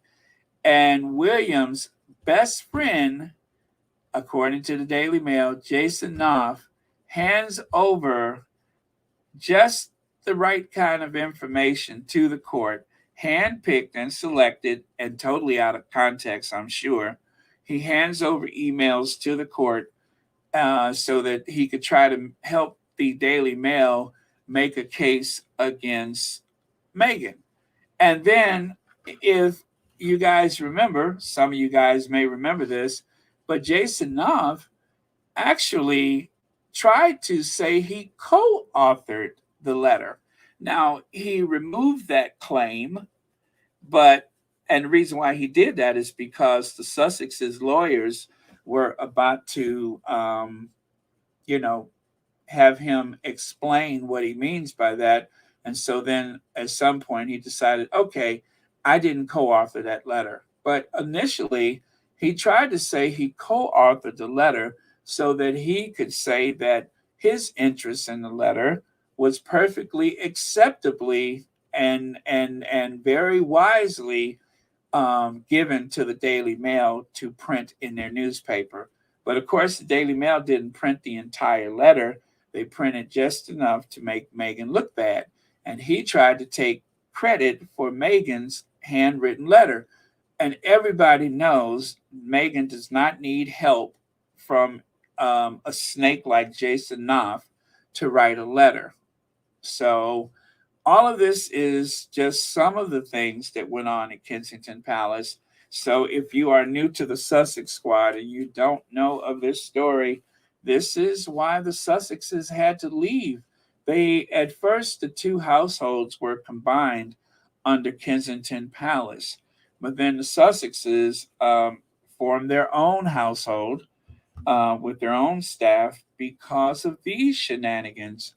and William's best friend, according to the Daily Mail, Jason Knauf, hands over just the right kind of information to the court, handpicked and selected, and totally out of context, I'm sure. He hands over emails to the court so that he could try to help the Daily Mail make a case against Meghan. And then, if you guys remember, some of you guys may remember this, but Jason Knauf actually tried to say he co-authored the letter. Now, he removed that claim, and the reason why he did that is because the Sussex's lawyers were about to, have him explain what he means by that. And so then at some point he decided, okay, I didn't co-author that letter. But initially he tried to say he co-authored the letter so that he could say that his interest in the letter was perfectly acceptably and very wisely given to the Daily Mail to print in their newspaper. But of course, the Daily Mail didn't print the entire letter. They printed just enough to make Meghan look bad. And he tried to take credit for Meghan's handwritten letter. And everybody knows Meghan does not need help from a snake like Jason Knauf to write a letter. So all of this is just some of the things that went on at Kensington Palace. So if you are new to the Sussex squad and you don't know of this story, this is why the Sussexes had to leave. At first, the two households were combined under Kensington Palace, but then the Sussexes formed their own household, with their own staff because of these shenanigans.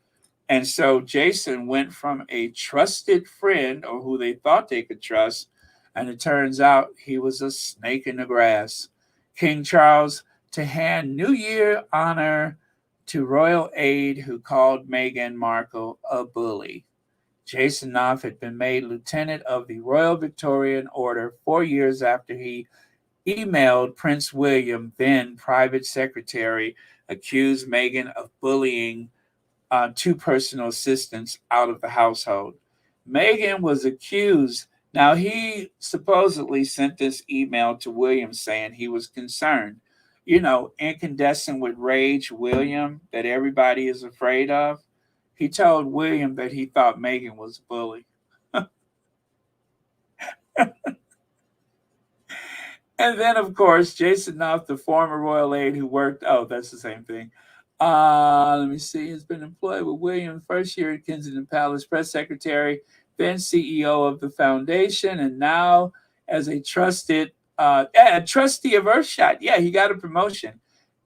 And so Jason went from a trusted friend, or who they thought they could trust, and it turns out he was a snake in the grass. King Charles to hand New Year honor to royal aide who called Meghan Markle a bully. Jason Knauf had been made lieutenant of the Royal Victorian Order 4 years after he emailed Prince William, then private secretary, accused Meghan of bullying two personal assistants out of the household. Meghan was accused. Now, he supposedly sent this email to William saying he was concerned. You know, incandescent with rage, William, that everybody is afraid of. He told William that he thought Meghan was a bully. And then, of course, Jason Knauf, the former royal aide who worked, oh, that's the same thing. Let me see. Has been employed with William first year at Kensington Palace, press secretary, then CEO of the foundation, and now as a trustee of Earthshot. Yeah, he got a promotion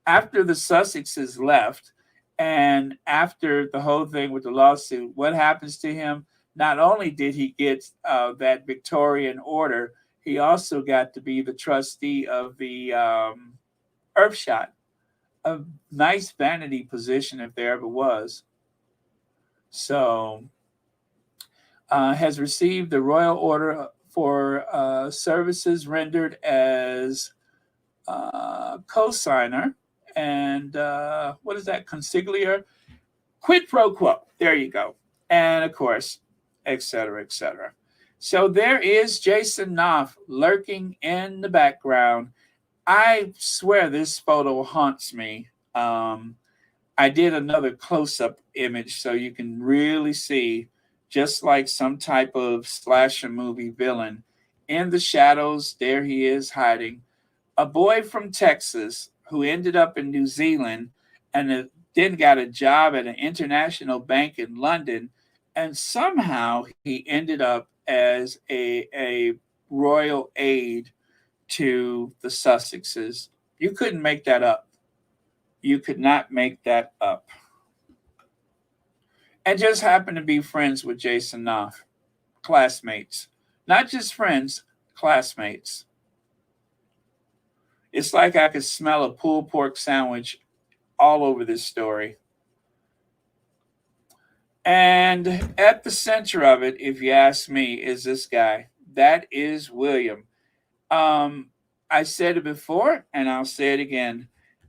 after the Sussexes left, and after the whole thing with the lawsuit. What happens to him? Not only did he get that Victorian order, he also got to be the trustee of the Earthshot, a nice vanity position if there ever was. So, has received the Royal Order for services rendered as co-signer. And what is that? Consigliere? Quid pro quo. There you go. And of course, et cetera, et cetera. So there is Jason Knauf lurking in the background. I swear this photo haunts me. I did another close-up image so you can really see, just like some type of slasher movie villain. In the shadows, there he is hiding. A boy from Texas who ended up in New Zealand and then got a job at an international bank in London, and somehow he ended up as a royal aide to the Sussexes. You couldn't make that up. You could not make that up. And just happened to be friends with Jason Knauf, classmates. Not just friends, classmates. It's like I could smell a pulled pork sandwich all over this story. And at the center of it, if you ask me, is this guy. That is William. I said it before, and I'll say it again.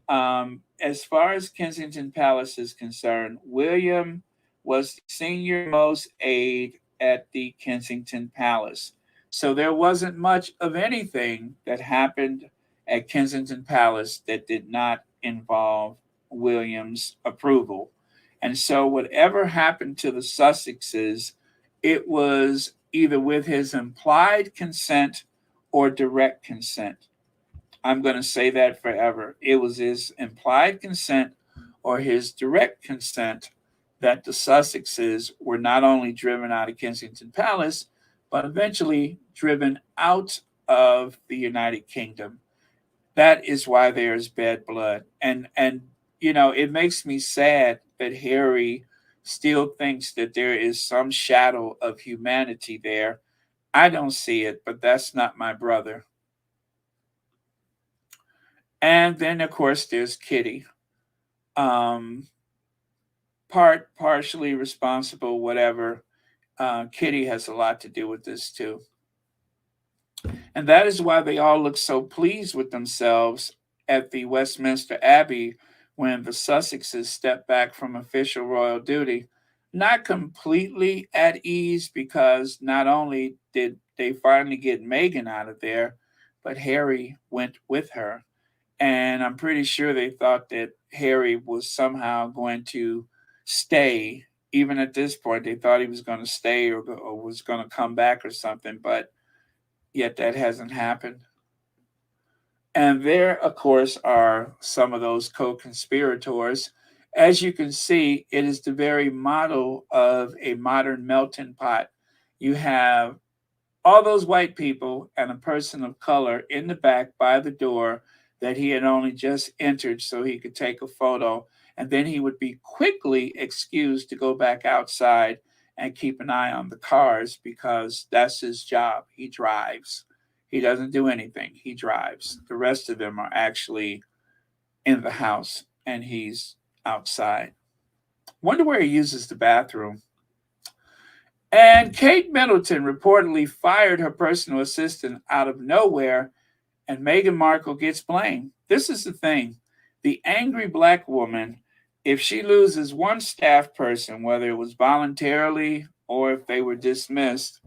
As far as Kensington Palace is concerned, William was the senior most aide at the Kensington Palace. So there wasn't much of anything that happened at Kensington Palace that did not involve William's approval. And so whatever happened to the Sussexes, it was either with his implied consent or direct consent. I'm going to say that forever. It was his implied consent or his direct consent that the Sussexes were not only driven out of Kensington Palace, but eventually driven out of the United Kingdom. That is why there is bad blood. And you know, it makes me sad that Harry still thinks that there is some shadow of humanity there. I don't see it, but that's not my brother. And then, of course, there's Kitty. Um, partially responsible, whatever. Kitty has a lot to do with this too. And that is why they all look so pleased with themselves at the Westminster Abbey when the Sussexes stepped back from official royal duty. Not completely at ease because not only did they finally get Meghan out of there, but Harry went with her. And I'm pretty sure they thought that Harry was somehow going to stay. Even at this point, they thought he was going to stay or was going to come back or something, but yet that hasn't happened. And there, of course, are some of those co-conspirators. As you can see, it is the very model of a modern melting pot. You have all those white people and a person of color in the back by the door that he had only just entered so he could take a photo. And then he would be quickly excused to go back outside and keep an eye on the cars because that's his job. He drives. He doesn't do anything. He drives. The rest of them are actually in the house and he's outside. Wonder where he uses the bathroom. And Kate Middleton reportedly fired her personal assistant out of nowhere, and Meghan Markle gets blamed. This is the thing. The angry black woman, if she loses one staff person, whether it was voluntarily or if they were dismissed,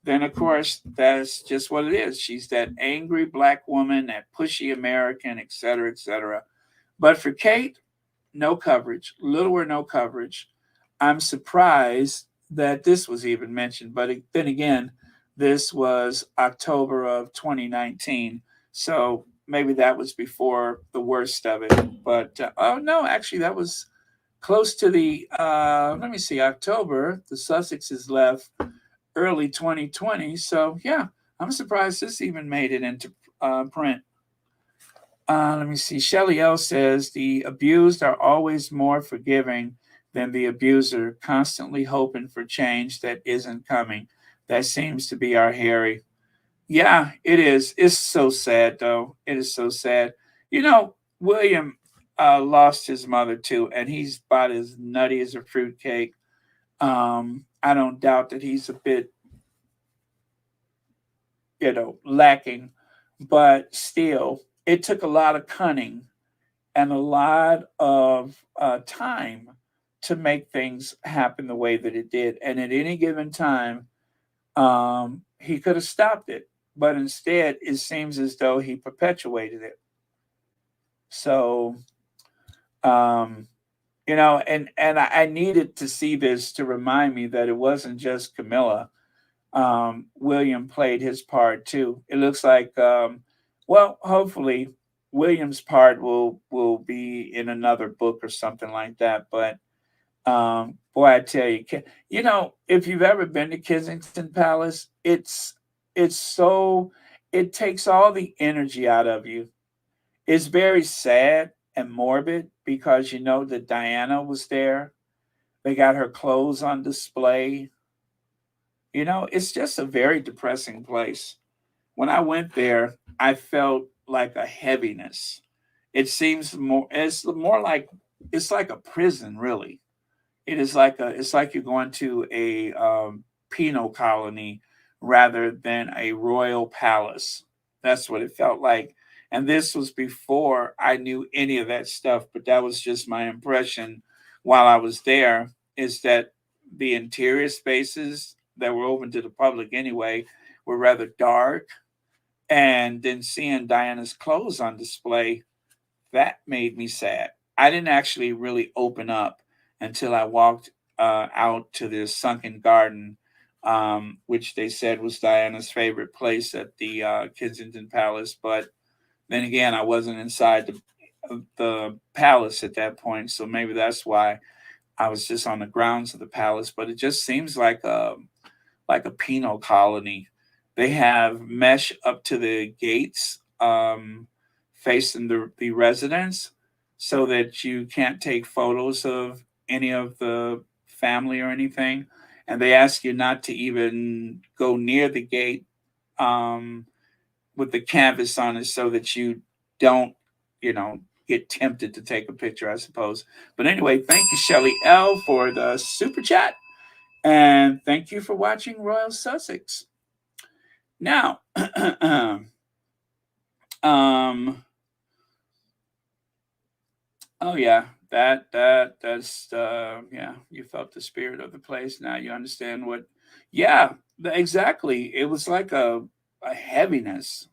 then of course that's just what it is. She's that angry black woman, that pushy American, et cetera, et cetera. But for Kate, no coverage, little or no coverage. I'm surprised that this was even mentioned, but then again, this was October of 2019, so maybe that was before the worst of it. But oh no, actually, that was close to the. Let me see, October. The Sussexes left early 2020, so yeah, I'm surprised this even made it into print. Let me see. Shelly L says the abused are always more forgiving than the abuser, constantly hoping for change that isn't coming. That seems to be our Harry. Yeah, it is. It's so sad, though. It is so sad. You know, William lost his mother too, and he's about as nutty as a fruitcake. I don't doubt that he's a bit, lacking, but still, it took a lot of cunning and a lot of time to make things happen the way that it did. And at any given time, he could have stopped it, but instead, it seems as though he perpetuated it. So, um, and I needed to see this to remind me that it wasn't just Camilla. William played his part too. It looks like, well, hopefully, William's part will be in another book or something like that. But boy, I tell you, if you've ever been to Kensington Palace, it's so it takes all the energy out of you. It's very sad and morbid because you know that Diana was there. They got her clothes on display. It's just a very depressing place. When I went there, I felt like a heaviness. It's more like it's like a prison, really. It's like you're going to a penal colony rather than a royal palace. That's what it felt like. And this was before I knew any of that stuff, but that was just my impression while I was there, is that the interior spaces that were open to the public anyway were rather dark. And then seeing Diana's clothes on display, that made me sad. I didn't actually really open up until I walked out to the sunken garden, which they said was Diana's favorite place at the Kensington Palace. But then again, I wasn't inside the palace at that point, so maybe that's why I was just on the grounds of the palace. But it just seems like a penal colony. They have mesh up to the gates, facing the residence, so that you can't take photos of any of the family or anything. And they ask you not to even go near the gate, with the canvas on it, so that you don't, get tempted to take a picture, I suppose. But anyway, thank you, Shelly L, for the super chat. And thank you for watching Royal Sussex. Now, oh yeah, that's yeah, you felt the spirit of the place. Now you understand what, yeah, exactly. It was like a heaviness.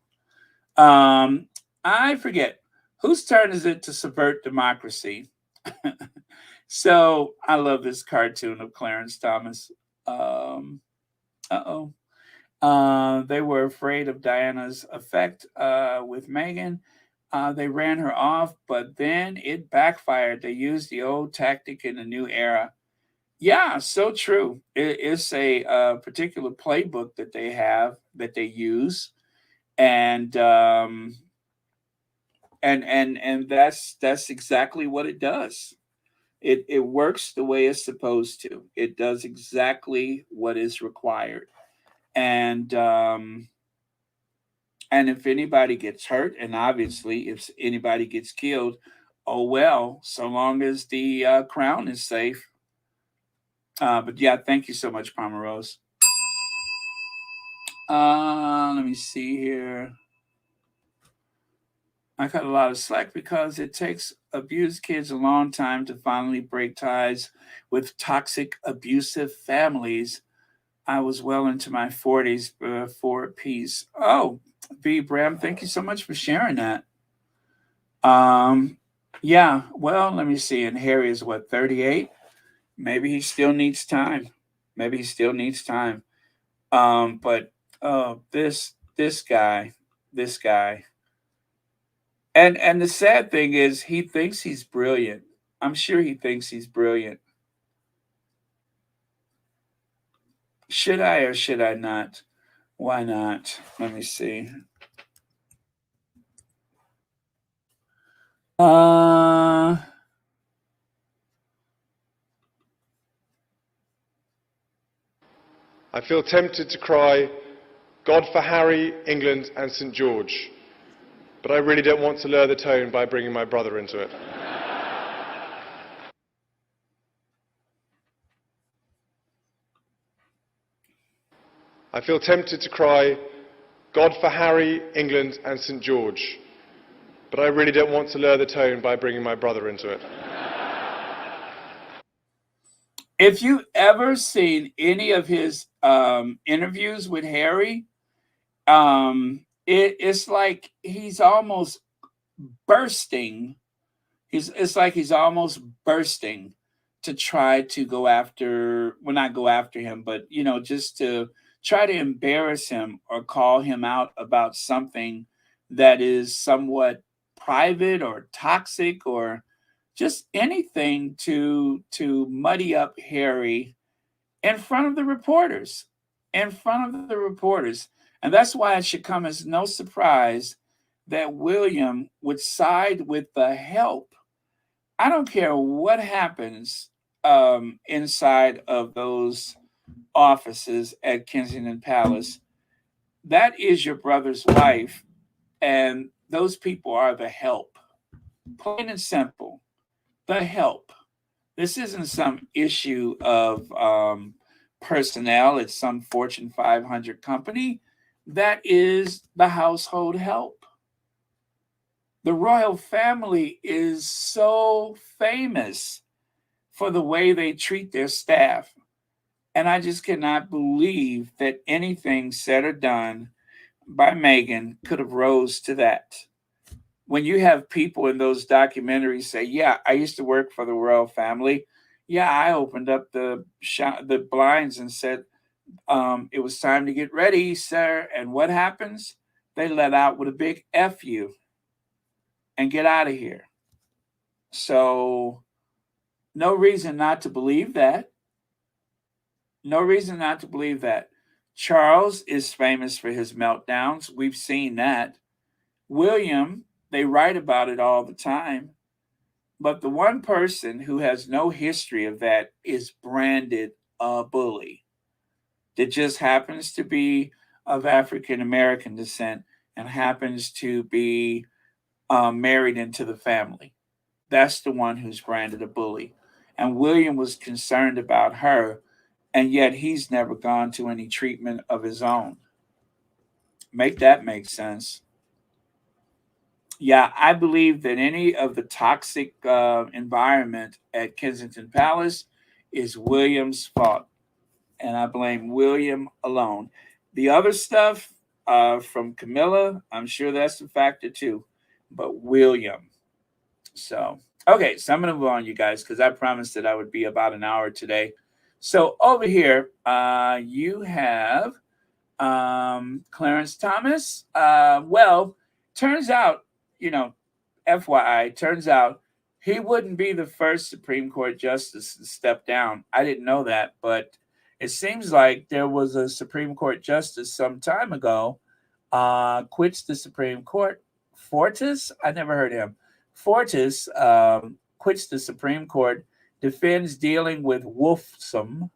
I forget whose turn is it to subvert democracy. So I love this cartoon of Clarence Thomas. Uh-oh. They were afraid of Diana's effect with Meghan. They ran her off, but then it backfired. They used the old tactic in the new era. Yeah, so true. It's a particular playbook that they have that they use, and And that's exactly what it does. It works the way it's supposed to. It does exactly what is required. And and if anybody gets hurt, and obviously if anybody gets killed, oh well, so long as the crown is safe. But yeah, thank you so much, Pomerose. Let me see here. I got a lot of slack because it takes abused kids a long time to finally break ties with toxic, abusive families. I was well into my 40s before peace. Oh, B. Bram, thank you so much for sharing that. Um, yeah, well, let me see. And Harry is what, 38? Maybe he still needs time. Maybe he still needs time. But this guy, this guy. And the sad thing is he thinks he's brilliant. I'm sure he thinks he's brilliant. Should I or should I not? Why not? Let me see. Uh I feel tempted to cry, God for Harry, England and St George, but I really don't want to lower the tone by bringing my brother into it. I feel tempted to cry, God for Harry, England and St George, but I really don't want to lower the tone by bringing my brother into it. if you ever seen any of his interviews with Harry, it's like he's almost bursting. It's like he's almost bursting to try to go after, well, not go after him, but just to try to embarrass him or call him out about something that is somewhat private or toxic or just anything to muddy up Harry in front of the reporters, in front of the reporters. And that's why it should come as no surprise that William would side with the help. I don't care what happens inside of those offices at Kensington Palace. That is your brother's wife, and those people are the help. Plain and simple, the help. This isn't some issue of personnel at some Fortune 500 company. That is the household help. The royal family is so famous for the way they treat their staff. And I just cannot believe that anything said or done by Meghan could have rose to that. When you have people in those documentaries say, "Yeah, I used to work for the royal family. Yeah, I opened up the blinds and said it was time to get ready, sir." And what happens? They let out with a big "F you" and get out of here. So, no reason not to believe that. No reason not to believe that. Charles is famous for his meltdowns. We've seen that. William, they write about it all the time. But the one person who has no history of that is branded a bully that just happens to be of African American descent and happens to be married into the family. That's the one who's branded a bully. And William was concerned about her, and yet he's never gone to any treatment of his own. Make that make sense. Yeah, I believe that any of the toxic environment at Kensington Palace is William's fault, and I blame William alone. The other stuff from Camilla, I'm sure that's a factor too, but William. So, okay, so I'm going to move on, you guys, because I promised that I would be about an hour today. So over here, you have Clarence Thomas. Well, turns out, FYI, turns out he wouldn't be the first Supreme Court justice to step down. I didn't know that, but it seems like there was a Supreme Court justice some time ago, quits the Supreme Court Fortis, I never heard of him. Fortis quits the Supreme Court, defends dealing with Wolfson.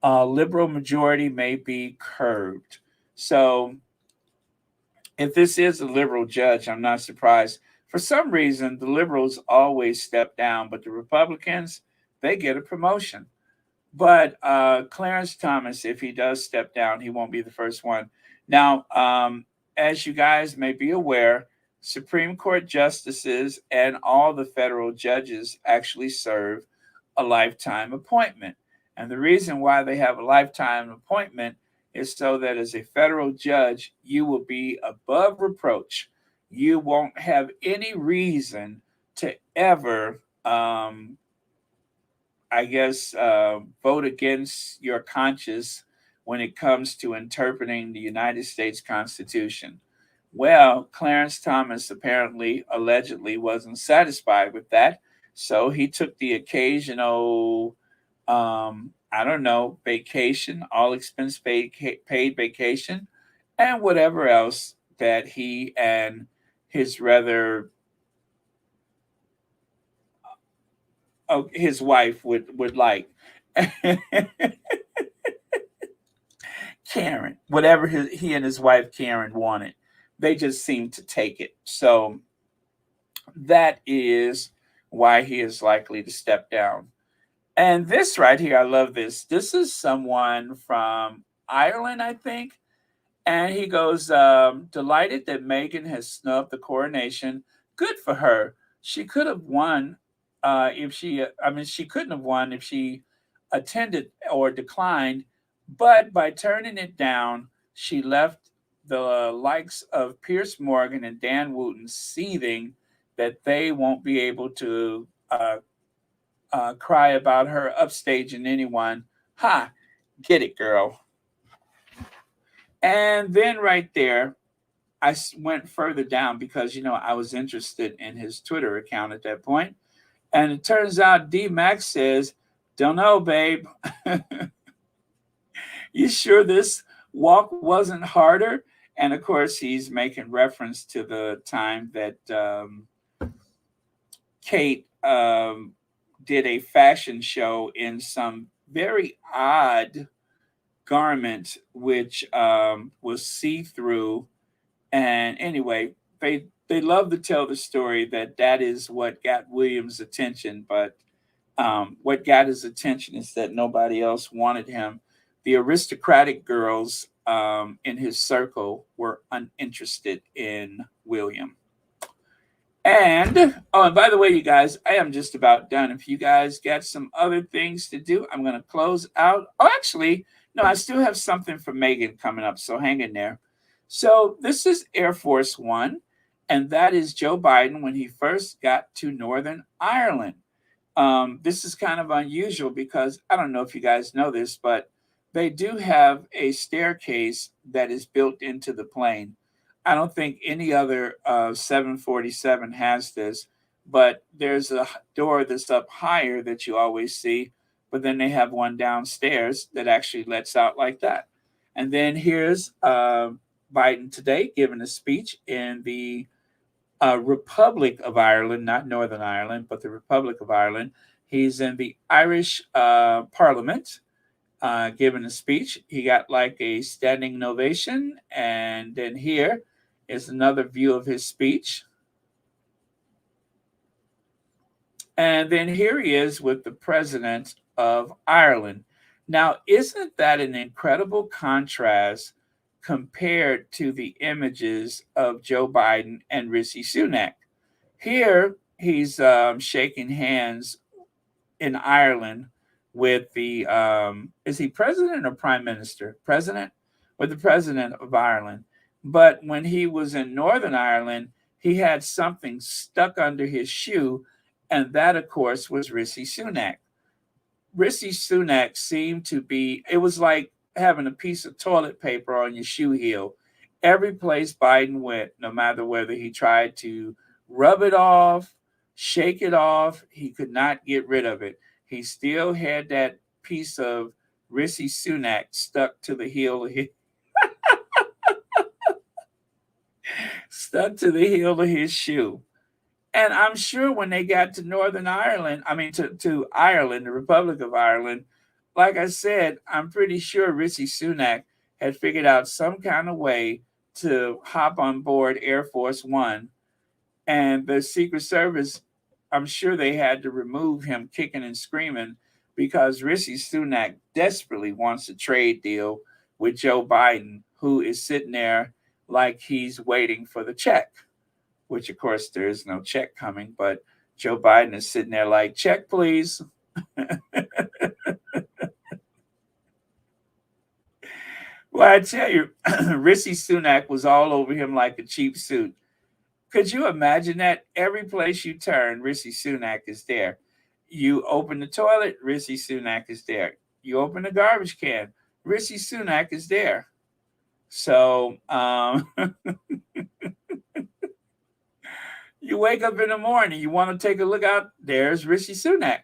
Liberal majority may be curbed. So if this is a liberal judge, I'm not surprised. For some reason, the liberals always step down, but the Republicans, they get a promotion. But Clarence Thomas, if he does step down, he won't be the first one. Now, as you guys may be aware, Supreme Court justices and all the federal judges actually serve a lifetime appointment. And the reason why they have a lifetime appointment is so that as a federal judge, you will be above reproach. You won't have any reason to ever vote against your conscience when it comes to interpreting the United States Constitution. Well, Clarence Thomas apparently, allegedly, wasn't satisfied with that. So he took the occasional, vacation, all expense paid vacation, and whatever else that he and his his wife would like. Karen, whatever he and his wife Karen wanted, they just seemed to take it. So that is why he is likely to step down. And this right here, I love this. This is someone from Ireland, I think. And he goes, delighted that Meghan has snubbed the coronation. Good for her. She could have won she couldn't have won if she attended or declined. But by turning it down, she left the likes of Piers Morgan and Dan Wooten seething that they won't be able to cry about her upstaging anyone. Ha! Get it, girl. And then right there, I went further down because, I was interested in his Twitter account at that point. And it turns out D Max says, don't know, babe. You sure this walk wasn't harder? And of course, he's making reference to the time that Kate did a fashion show in some very odd garment, which was see-through. And anyway, they love to tell the story that is what got William's attention. But what got his attention is that nobody else wanted him. The aristocratic girls in his circle were uninterested in William. And by the way, you guys, I am just about done. If you guys got some other things to do, I'm going to close out. Oh, actually, no, I still have something for Meghan coming up, so hang in there. So this is Air Force One, and that is Joe Biden when he first got to Northern Ireland. This is kind of unusual because I don't know if you guys know this, but they do have a staircase that is built into the plane. I don't think any other 747 has this, but there's a door that's up higher that you always see, but then they have one downstairs that actually lets out like that. And then here's Biden today giving a speech in the Republic of Ireland, not Northern Ireland, but the Republic of Ireland. He's in the Irish Parliament giving a speech. He got like a standing ovation. And then here is another view of his speech. And then here he is with the president of Ireland. Now, isn't that an incredible contrast compared to the images of Joe Biden and Rishi Sunak? Here, he's shaking hands in Ireland with the, is he president or prime minister? President? With the president of Ireland. But when he was in Northern Ireland, he had something stuck under his shoe, and that, of course, was Rishi Sunak. Rishi Sunak seemed to be, it was like having a piece of toilet paper on your shoe heel. Every place Biden went, no matter whether he tried to rub it off, shake it off, he could not get rid of it. He still had that piece of Rishi Sunak stuck to the heel of his. stuck to the heel of his shoe. And I'm sure when they got to Northern Ireland, I mean to Ireland, the Republic of Ireland, like I said, I'm pretty sure Rishi Sunak had figured out some kind of way to hop on board Air Force One. And the Secret Service, I'm sure they had to remove him kicking and screaming because Rishi Sunak desperately wants a trade deal with Joe Biden, who is sitting there like he's waiting for the check, which of course there is no check coming, but Joe Biden is sitting there like, check, please. Well, I tell you, Rishi Sunak was all over him like a cheap suit. Could you imagine that? Every place you turn, Rishi Sunak is there. You open the toilet, Rishi Sunak is there. You open the garbage can, Rishi Sunak is there. So you wake up in the morning, you want to take a look out, there's Rishi Sunak.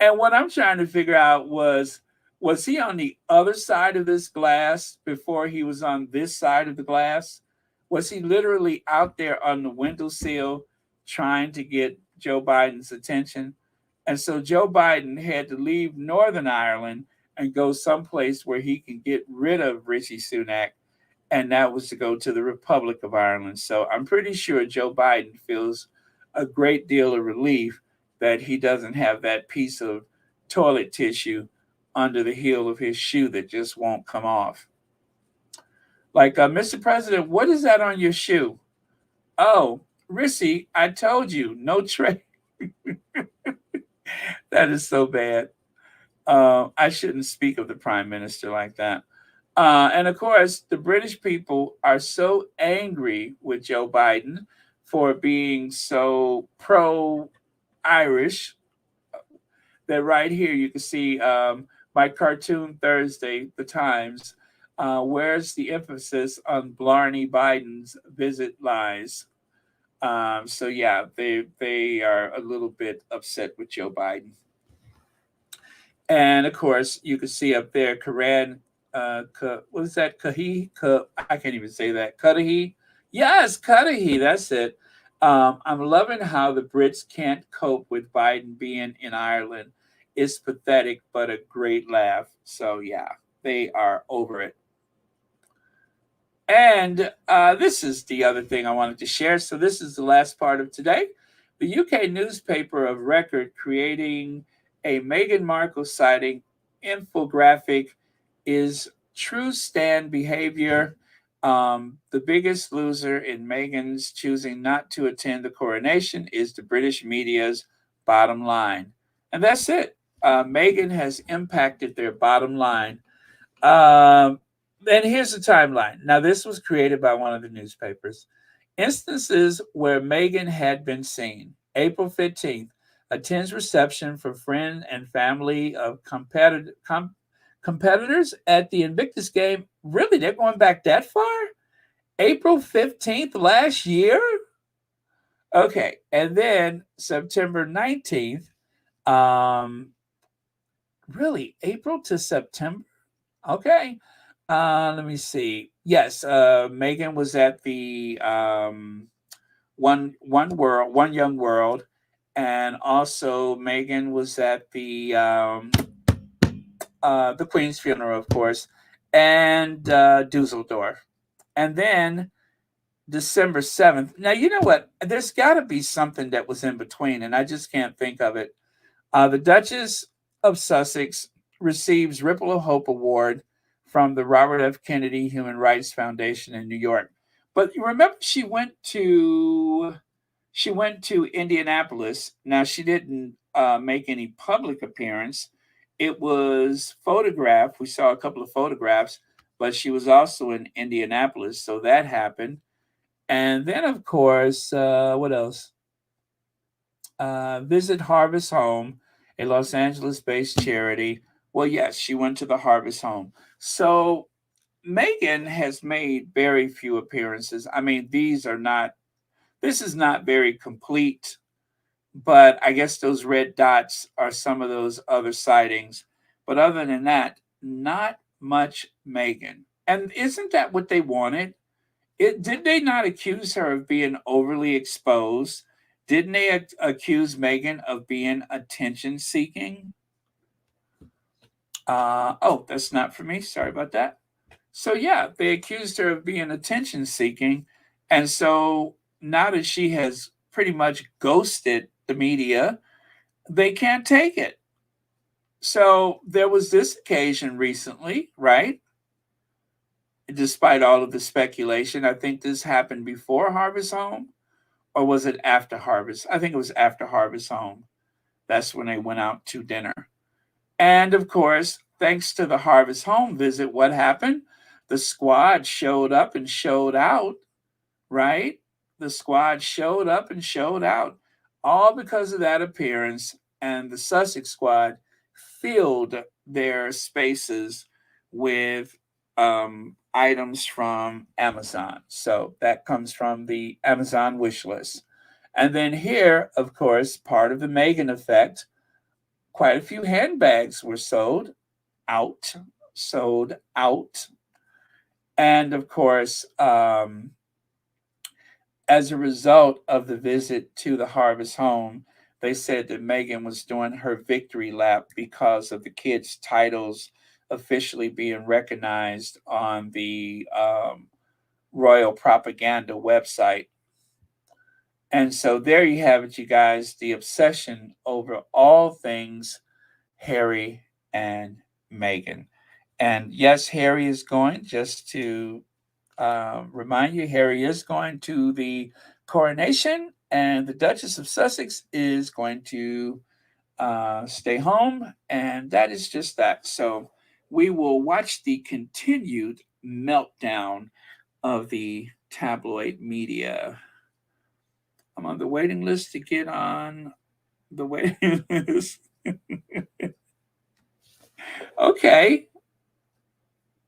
And what I'm trying to figure out was he on the other side of this glass before he was on this side of the glass? Was he literally out there on the windowsill trying to get Joe Biden's attention? And so Joe Biden had to leave Northern Ireland and go someplace where he can get rid of Rishi Sunak, and that was to go to the Republic of Ireland. So I'm pretty sure Joe Biden feels a great deal of relief that he doesn't have that piece of toilet tissue under the heel of his shoe that just won't come off. Like, Mr. President, what is that on your shoe? Oh, Rishi, I told you, no trade. That is so bad. I shouldn't speak of the prime minister like that. And of course, the British people are so angry with Joe Biden for being so pro Irish that right here you can see my cartoon Thursday, The Times. Where's the emphasis on Blarney Biden's visit lies? So yeah, they are a little bit upset with Joe Biden. And of course, you can see up there, Karan, what is that? I can't even say that. Cudahy? Yes, Cudahy, that's it. I'm loving how the Brits can't cope with Biden being in Ireland. It's pathetic, but a great laugh. So yeah, they are over it. And this is the other thing I wanted to share. So this is the last part of today. The UK newspaper of record creating a Meghan Markle sighting infographic is true Stan behavior. The biggest loser in Meghan's choosing not to attend the coronation is the British media's bottom line. And that's it. Meghan has impacted their bottom line. And here's the timeline. Now, this was created by one of the newspapers. Instances where Meghan had been seen. April 15th, attends reception for friend and family of competitors at the Invictus game. Really? They're going back that far? April 15th last year? Okay. And then September 19th. Really? April to September? Okay. Let me see. Yes, Meghan was at the One Young World, and also Meghan was at the Queen's funeral, of course, and Dusseldorf, and then December 7th. Now you know what? There's got to be something that was in between, and I just can't think of it. The Duchess of Sussex receives Ripple of Hope Award from the Robert F. Kennedy Human Rights Foundation in New York. But you remember she went to Indianapolis. Now she didn't make any public appearance. It was photographed. We saw a couple of photographs, but she was also in Indianapolis, so that happened. And then, of course, what else? Visit Harvest Home, a Los Angeles-based charity. Well, yes, she went to the Harvest Home. So Meghan has made very few appearances. I mean, this is not very complete, but I guess those red dots are some of those other sightings. But other than that, not much Meghan. And isn't that what they wanted? Did they not accuse her of being overly exposed? Didn't they accuse Meghan of being attention seeking? Oh, that's not for me. Sorry about that. So yeah, they accused her of being attention seeking, and so now that she has pretty much ghosted the media, they can't take it. So there was this occasion recently, right? Despite all of the speculation, I think this happened before Harvest Home, or was it after Harvest? I think it was after Harvest Home. That's when they went out to dinner. And of course, thanks to the Harvest Home visit, what happened? The squad showed up and showed out, right? The squad showed up and showed out, all because of that appearance. And the Sussex squad filled their spaces with items from Amazon. So that comes from the Amazon wish list. And then here, of course, part of the Meghan effect, quite a few handbags were sold out. And of course, as a result of the visit to the Harvest Home, they said that Meghan was doing her victory lap because of the kids' titles officially being recognized on the royal propaganda website. And so there you have it, you guys, the obsession over all things Harry and Meghan. And yes, Harry is going, just to remind you, Harry is going to the Coronation, and the Duchess of Sussex is going to stay home. And that is just that. So we will watch the continued meltdown of the tabloid media. I'm on the waiting list to get on the waiting list. Okay.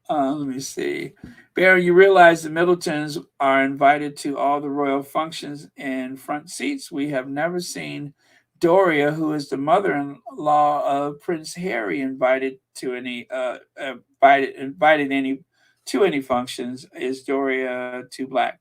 Let me see. Barry, you realize the Middletons are invited to all the royal functions in front seats. We have never seen Doria, who is the mother-in-law of Prince Harry, invited to any functions. Is Doria too black?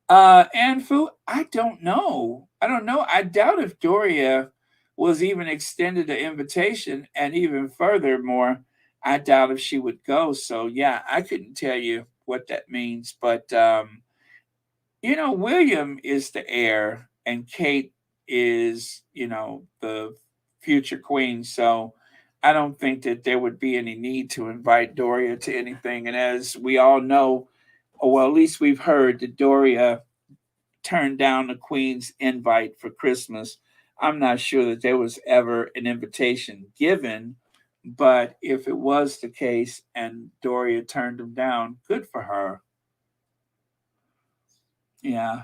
Enninful, I don't know. I doubt if Doria was even extended an invitation, and even furthermore, I doubt if she would go. So yeah, I couldn't tell you what that means. But William is the heir, and Kate is, the future queen. So I don't think that there would be any need to invite Doria to anything. And as we all know, or well, at least we've heard that Doria turned down the Queen's invite for Christmas. I'm not sure that there was ever an invitation given, but if it was the case and Doria turned him down, good for her. Yeah.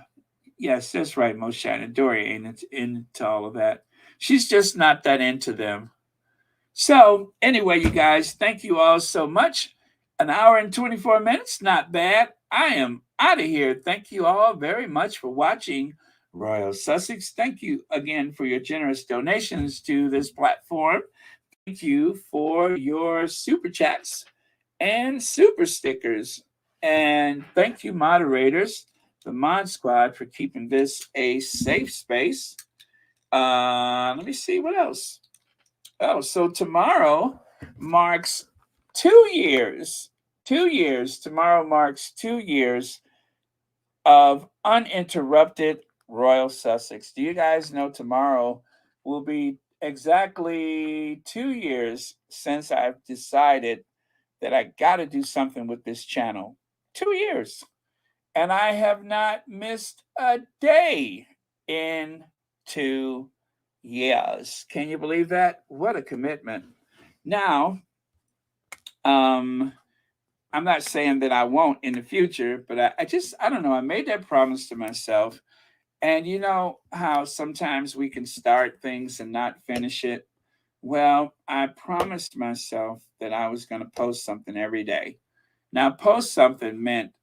Yes, that's right, Moshe. Doria ain't into all of that. She's just not that into them. So, anyway, you guys, thank you all so much. An hour and 24 minutes, not bad. I am out of here. Thank you all very much for watching Royal Sussex. Thank you again for your generous donations to this platform. Thank you for your super chats and super stickers. And thank you, moderators, the Mod Squad, for keeping this a safe space. Let me see what else. Oh, so tomorrow marks 2 years. 2 years. Tomorrow marks 2 years of uninterrupted Royal Sussex. Do you guys know tomorrow will be exactly 2 years since I've decided that I got to do something with this channel? 2 years. And I have not missed a day in 2 years. Can you believe that? What a commitment. Now, I'm not saying that I won't in the future, but I don't know. I made that promise to myself. And you know how sometimes we can start things and not finish it? Well, I promised myself that I was going to post something every day. Now, post something meant,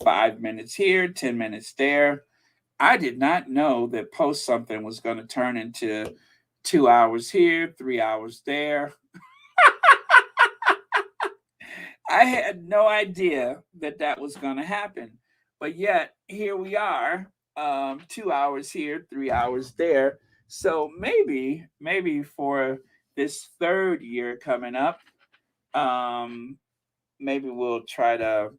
5 minutes here, 10 minutes there. I did not know that post something was going to turn into 2 hours here, 3 hours there. I had no idea that was going to happen. but yet here we are, 2 hours here, 3 hours there. So maybe for this third year coming up, um, maybe we'll try to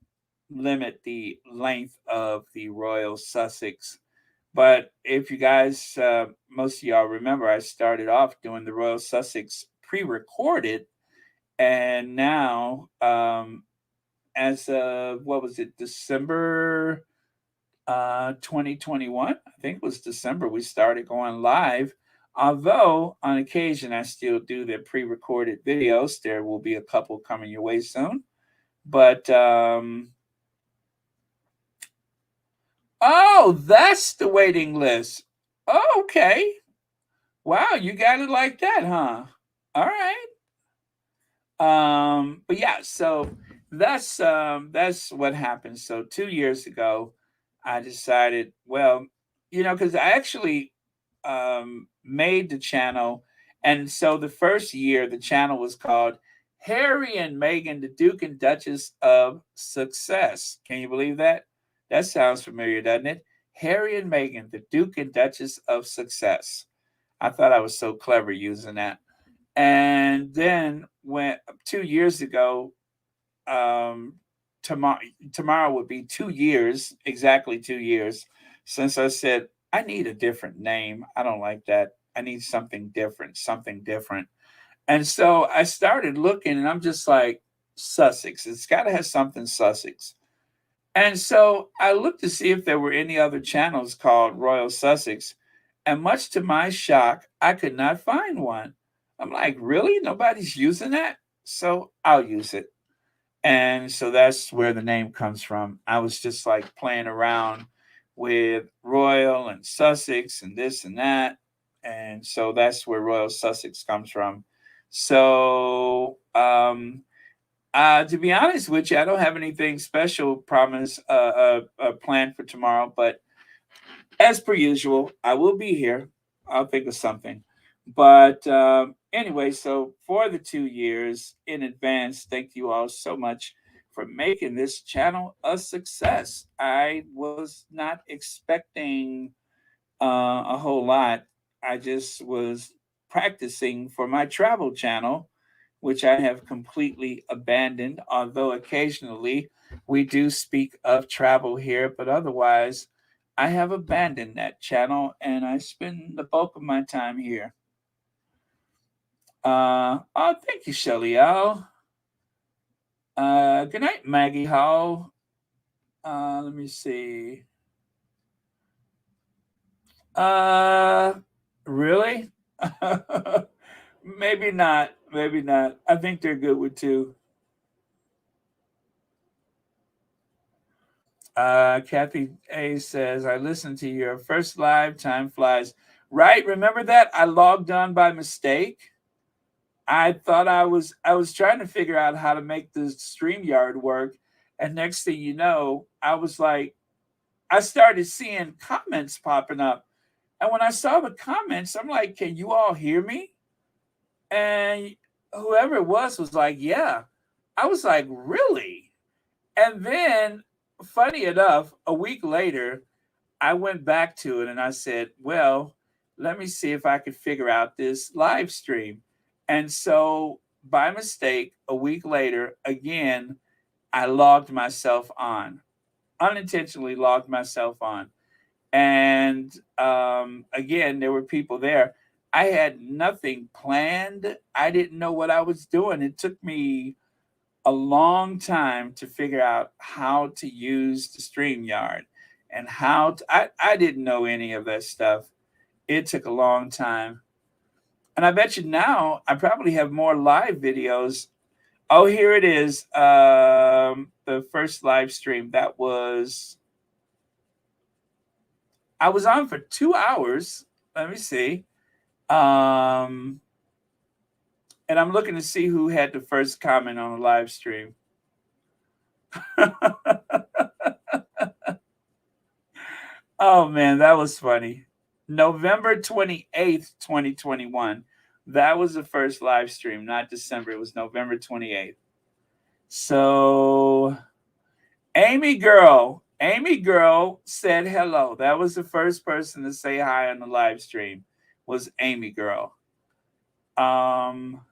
limit the length of the Royal Sussex. But if you guys, most of y'all remember, I started off doing the Royal Sussex pre-recorded, and now, as of what was it, December 2021, I think it was December, we started going live. Although on occasion I still do the pre-recorded videos, there will be a couple coming your way soon. But oh, that's the waiting list. Oh, okay. Wow, you got it like that, huh? All right. But yeah, so that's what happened. So 2 years ago, I decided, well, because I actually made the channel, and so the first year the channel was called Harry and Meghan, the Duke and Duchess of Success. Can you believe that? That sounds familiar, doesn't it? Harry and Meghan, the Duke and Duchess of Success. I thought I was so clever using that. And then when 2 years ago, tomorrow would be 2 years, exactly 2 years, since I said I need a different name. I don't like that. I need something different, something different. And so I started looking, and I'm just like, Sussex. It's got to have something Sussex. And so I looked to see if there were any other channels called Royal Sussex. And much to my shock, I could not find one. I'm like, really? Nobody's using that? So I'll use it. And so that's where the name comes from. I was just like playing around with Royal and Sussex and this and that. And so that's where Royal Sussex comes from. So, to be honest with you, I don't have anything special planned for tomorrow, but as per usual, I will be here. I'll think of something. But anyway, so for the 2 years in advance, thank you all so much for making this channel a success. I was not expecting a whole lot. I just was practicing for my travel channel, which I have completely abandoned, although occasionally we do speak of travel here, but otherwise, I have abandoned that channel and I spend the bulk of my time here. Oh, thank you, Shelly L. Good night, Maggie Hall. Let me see. Really? Maybe not. Maybe not. I think they're good with two. Kathy A says, I listened to your first live, time flies. Right? Remember that? I logged on by mistake. I thought I was trying to figure out how to make the StreamYard work. And next thing you know, I was like, I started seeing comments popping up. And when I saw the comments, I'm like, can you all hear me? And whoever it was like, yeah. I was like, really? And then, funny enough, a week later, I went back to it and I said, well, let me see if I could figure out this live stream. And so by mistake, a week later, again, I logged myself on, unintentionally logged myself on. And again, there were people there. I had nothing planned. I didn't know what I was doing. It took me a long time to figure out how to use the StreamYard and I didn't know any of that stuff. It took a long time. And I bet you now I probably have more live videos. Oh, here it is. The first live stream I was on for 2 hours. Let me see. And I'm looking to see who had the first comment on the live stream. Oh, man, that was funny. November 28th, 2021. That was the first live stream, not December. It was November 28th. So, Amy girl, Amy Girl said hello. That was the first person to say hi on the live stream. Was Amy Girl. Gosh,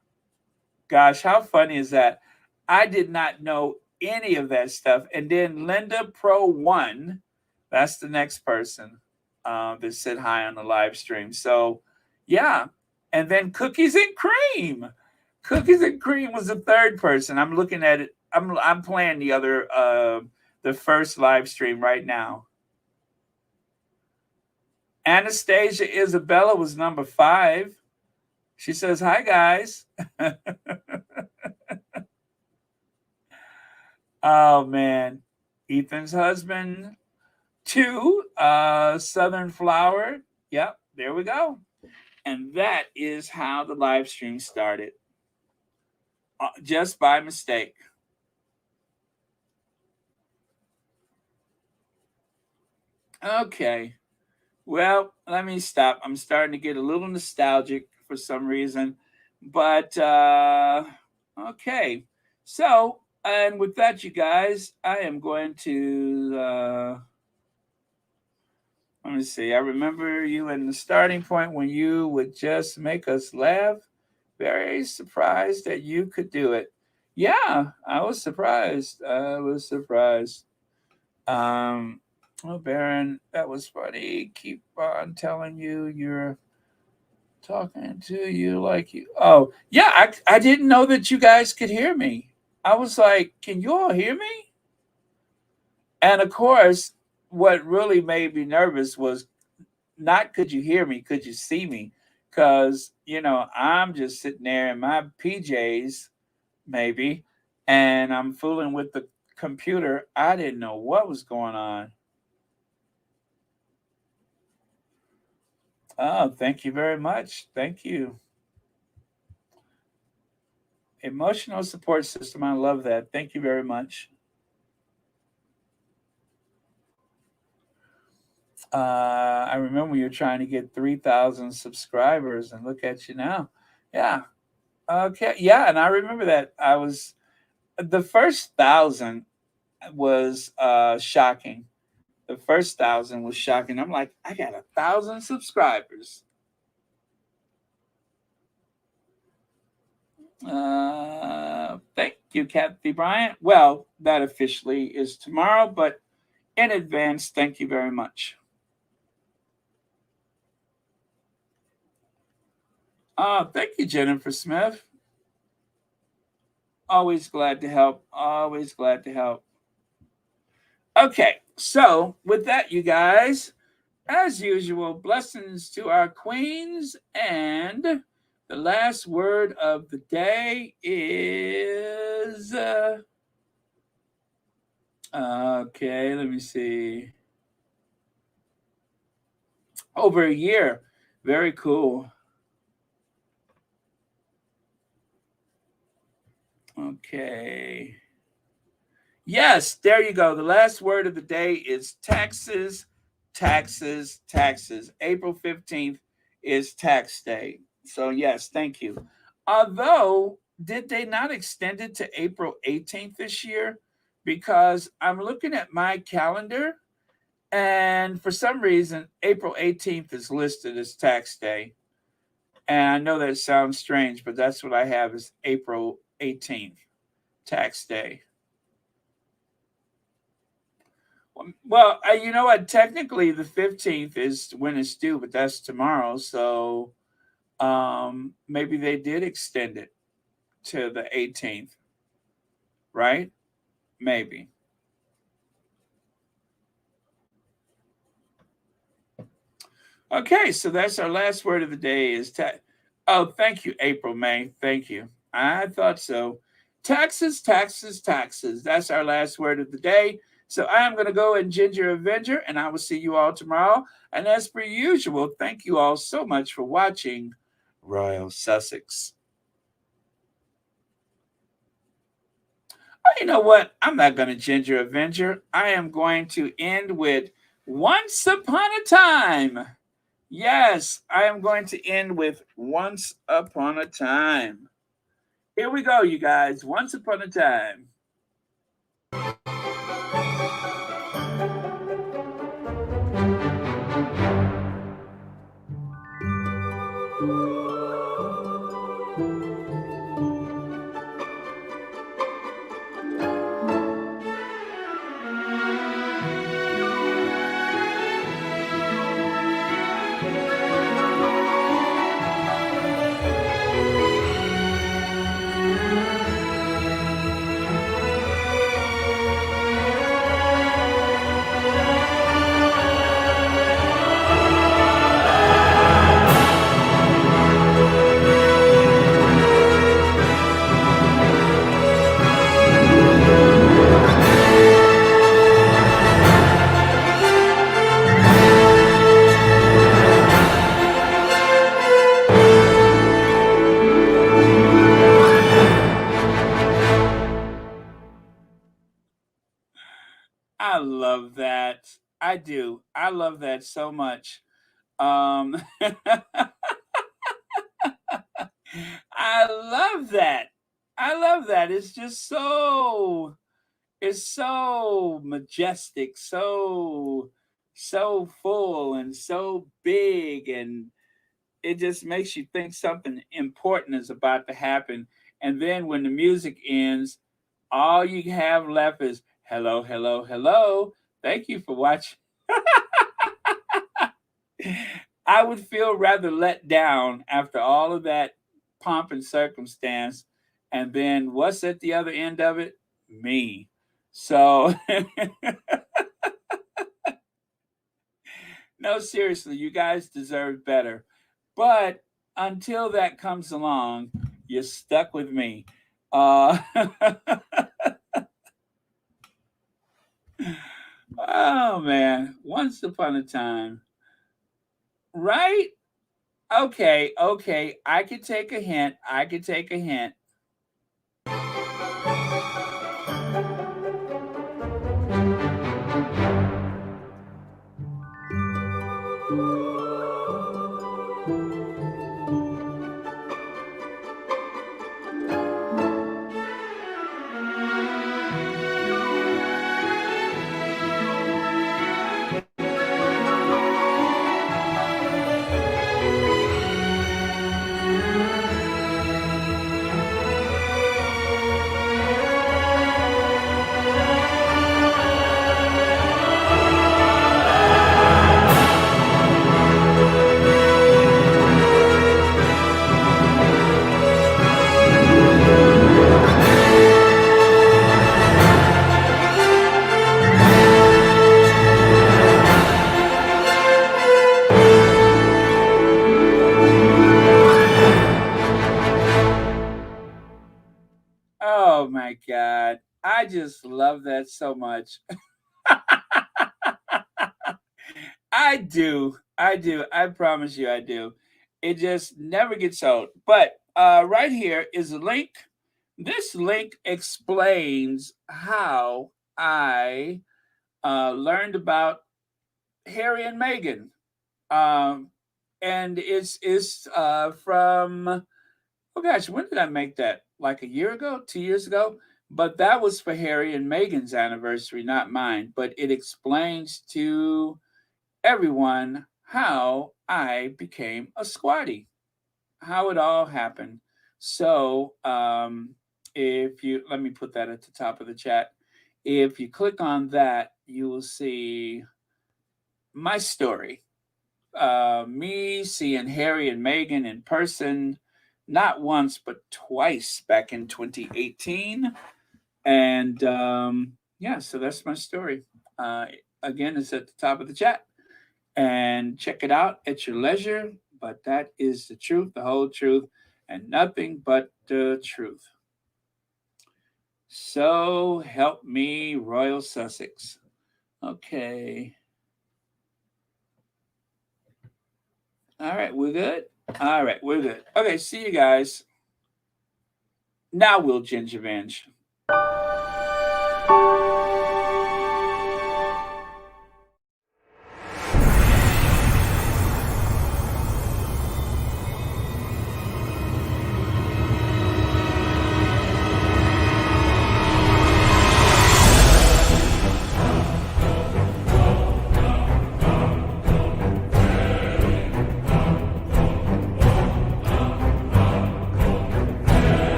how funny is that? I did not know any of that stuff. And then Linda Pro One, that's the next person that said hi on the live stream. So, yeah. And then Cookies and Cream. Cookies and Cream was the third person. I'm looking at it. I'm playing the first live stream right now. Anastasia Isabella was number 5. She says, hi, guys. Oh, man. Ethan's husband, 2, Southern Flower. Yep, there we go. And that is how the live stream started. Just by mistake. Okay. Well, let me stop. I'm starting to get a little nostalgic for some reason. But, okay. So, and with that, you guys, I am going to, let me see. I remember you in the starting point when you would just make us laugh. Very surprised that you could do it. Yeah, I was surprised. Oh, Baron, that was funny. Keep on telling you you're talking to you like you. Oh, yeah, I didn't know that you guys could hear me. I was like, can you all hear me? And of course, what really made me nervous was not could you hear me, could you see me? Because, I'm just sitting there in my PJs, maybe, and I'm fooling with the computer. I didn't know what was going on. Oh, thank you very much. Thank you. Emotional support system. I love that. Thank you very much. I remember you're trying to get 3,000 subscribers, and look at you now. Yeah. Okay. Yeah, and I remember that. The first 1,000 was shocking. The first 1,000 was shocking. I'm like, I got 1,000 subscribers. Thank you, Kathy Bryant. Well, that officially is tomorrow, but in advance, thank you very much. Thank you, Jennifer Smith. Always glad to help. Always glad to help. Okay, so with that, you guys, as usual, blessings to our queens. And the last word of the day is... okay, let me see. Over a year. Very cool. Okay. Yes, there you go. The last word of the day is taxes, taxes, taxes. April 15th is tax day. So, yes, thank you. Although, did they not extend it to April 18th this year? Because I'm looking at my calendar, and for some reason, April 18th is listed as tax day. And I know that sounds strange, but that's what I have is April 18th, tax day. Well, you know what? Technically, the 15th is when it's due, but that's tomorrow. So maybe they did extend it to the 18th, right? Maybe. Okay, so that's our last word of the day is oh, thank you, April May. Thank you. I thought so. Taxes, taxes, taxes. That's our last word of the day. So I am going to go and Ginger Avenger, and I will see you all tomorrow. And as per usual, thank you all so much for watching Royal Sussex. Oh, you know what? I'm not going to Ginger Avenger. I am going to end with Once Upon a Time. Yes, I am going to end with Once Upon a Time. Here we go, you guys. Once Upon a Time. I do. I love that so much. Um, I love that. I love that. It's just so it's so majestic, so full and so big, and it just makes you think something important is about to happen. And then when the music ends, all you have left is hello, hello, hello. Thank you for watching. I would feel rather let down after all of that pomp and circumstance. And then what's at the other end of it? Me. So, no, seriously, you guys deserve better. But until that comes along, you're stuck with me. Oh, man. Once upon a time. Right? Okay, okay. I could take a hint. I could take a hint. Oh my God. I just love that so much. I do. I do. I promise you I do. It just never gets old. But right here is a link. This link explains how I learned about Harry and Meghan. And it's from, oh gosh, when did I make that? Like a year ago, 2 years ago? But that was for Harry and Meghan's anniversary, not mine. But it explains to everyone how I became a squatty, how it all happened. So if you, let me put that at the top of the chat. If you click on that, you will see my story. Me seeing Harry and Meghan in person, not once, but twice back in 2018. And yeah, so that's my story. Again, it's at the top of the chat. And check it out at your leisure. But that is the truth, the whole truth, and nothing but the truth. So help me, Royal Sussex. Okay. All right, we're good? All right, we're good. Okay, see you guys. Now we'll gingervenge.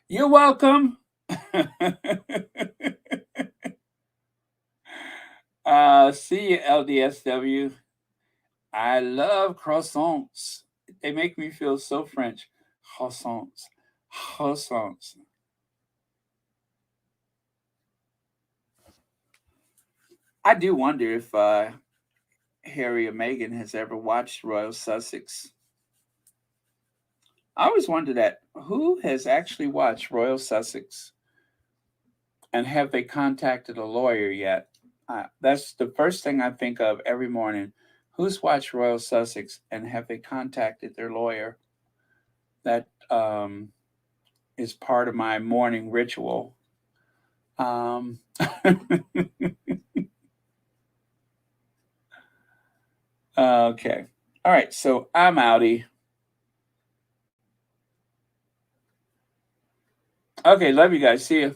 You're welcome. See you, LDSW. I love croissants. They make me feel so French. Croissants. Croissants. I do wonder if Harry or Meghan has ever watched Royal Sussex. I always wonder that. Who has actually watched Royal Sussex? And have they contacted a lawyer yet? That's the first thing I think of every morning. Who's watched Royal Sussex and have they contacted their lawyer? That is part of my morning ritual. Okay. All right. So I'm outie. Okay. Love you guys. See you.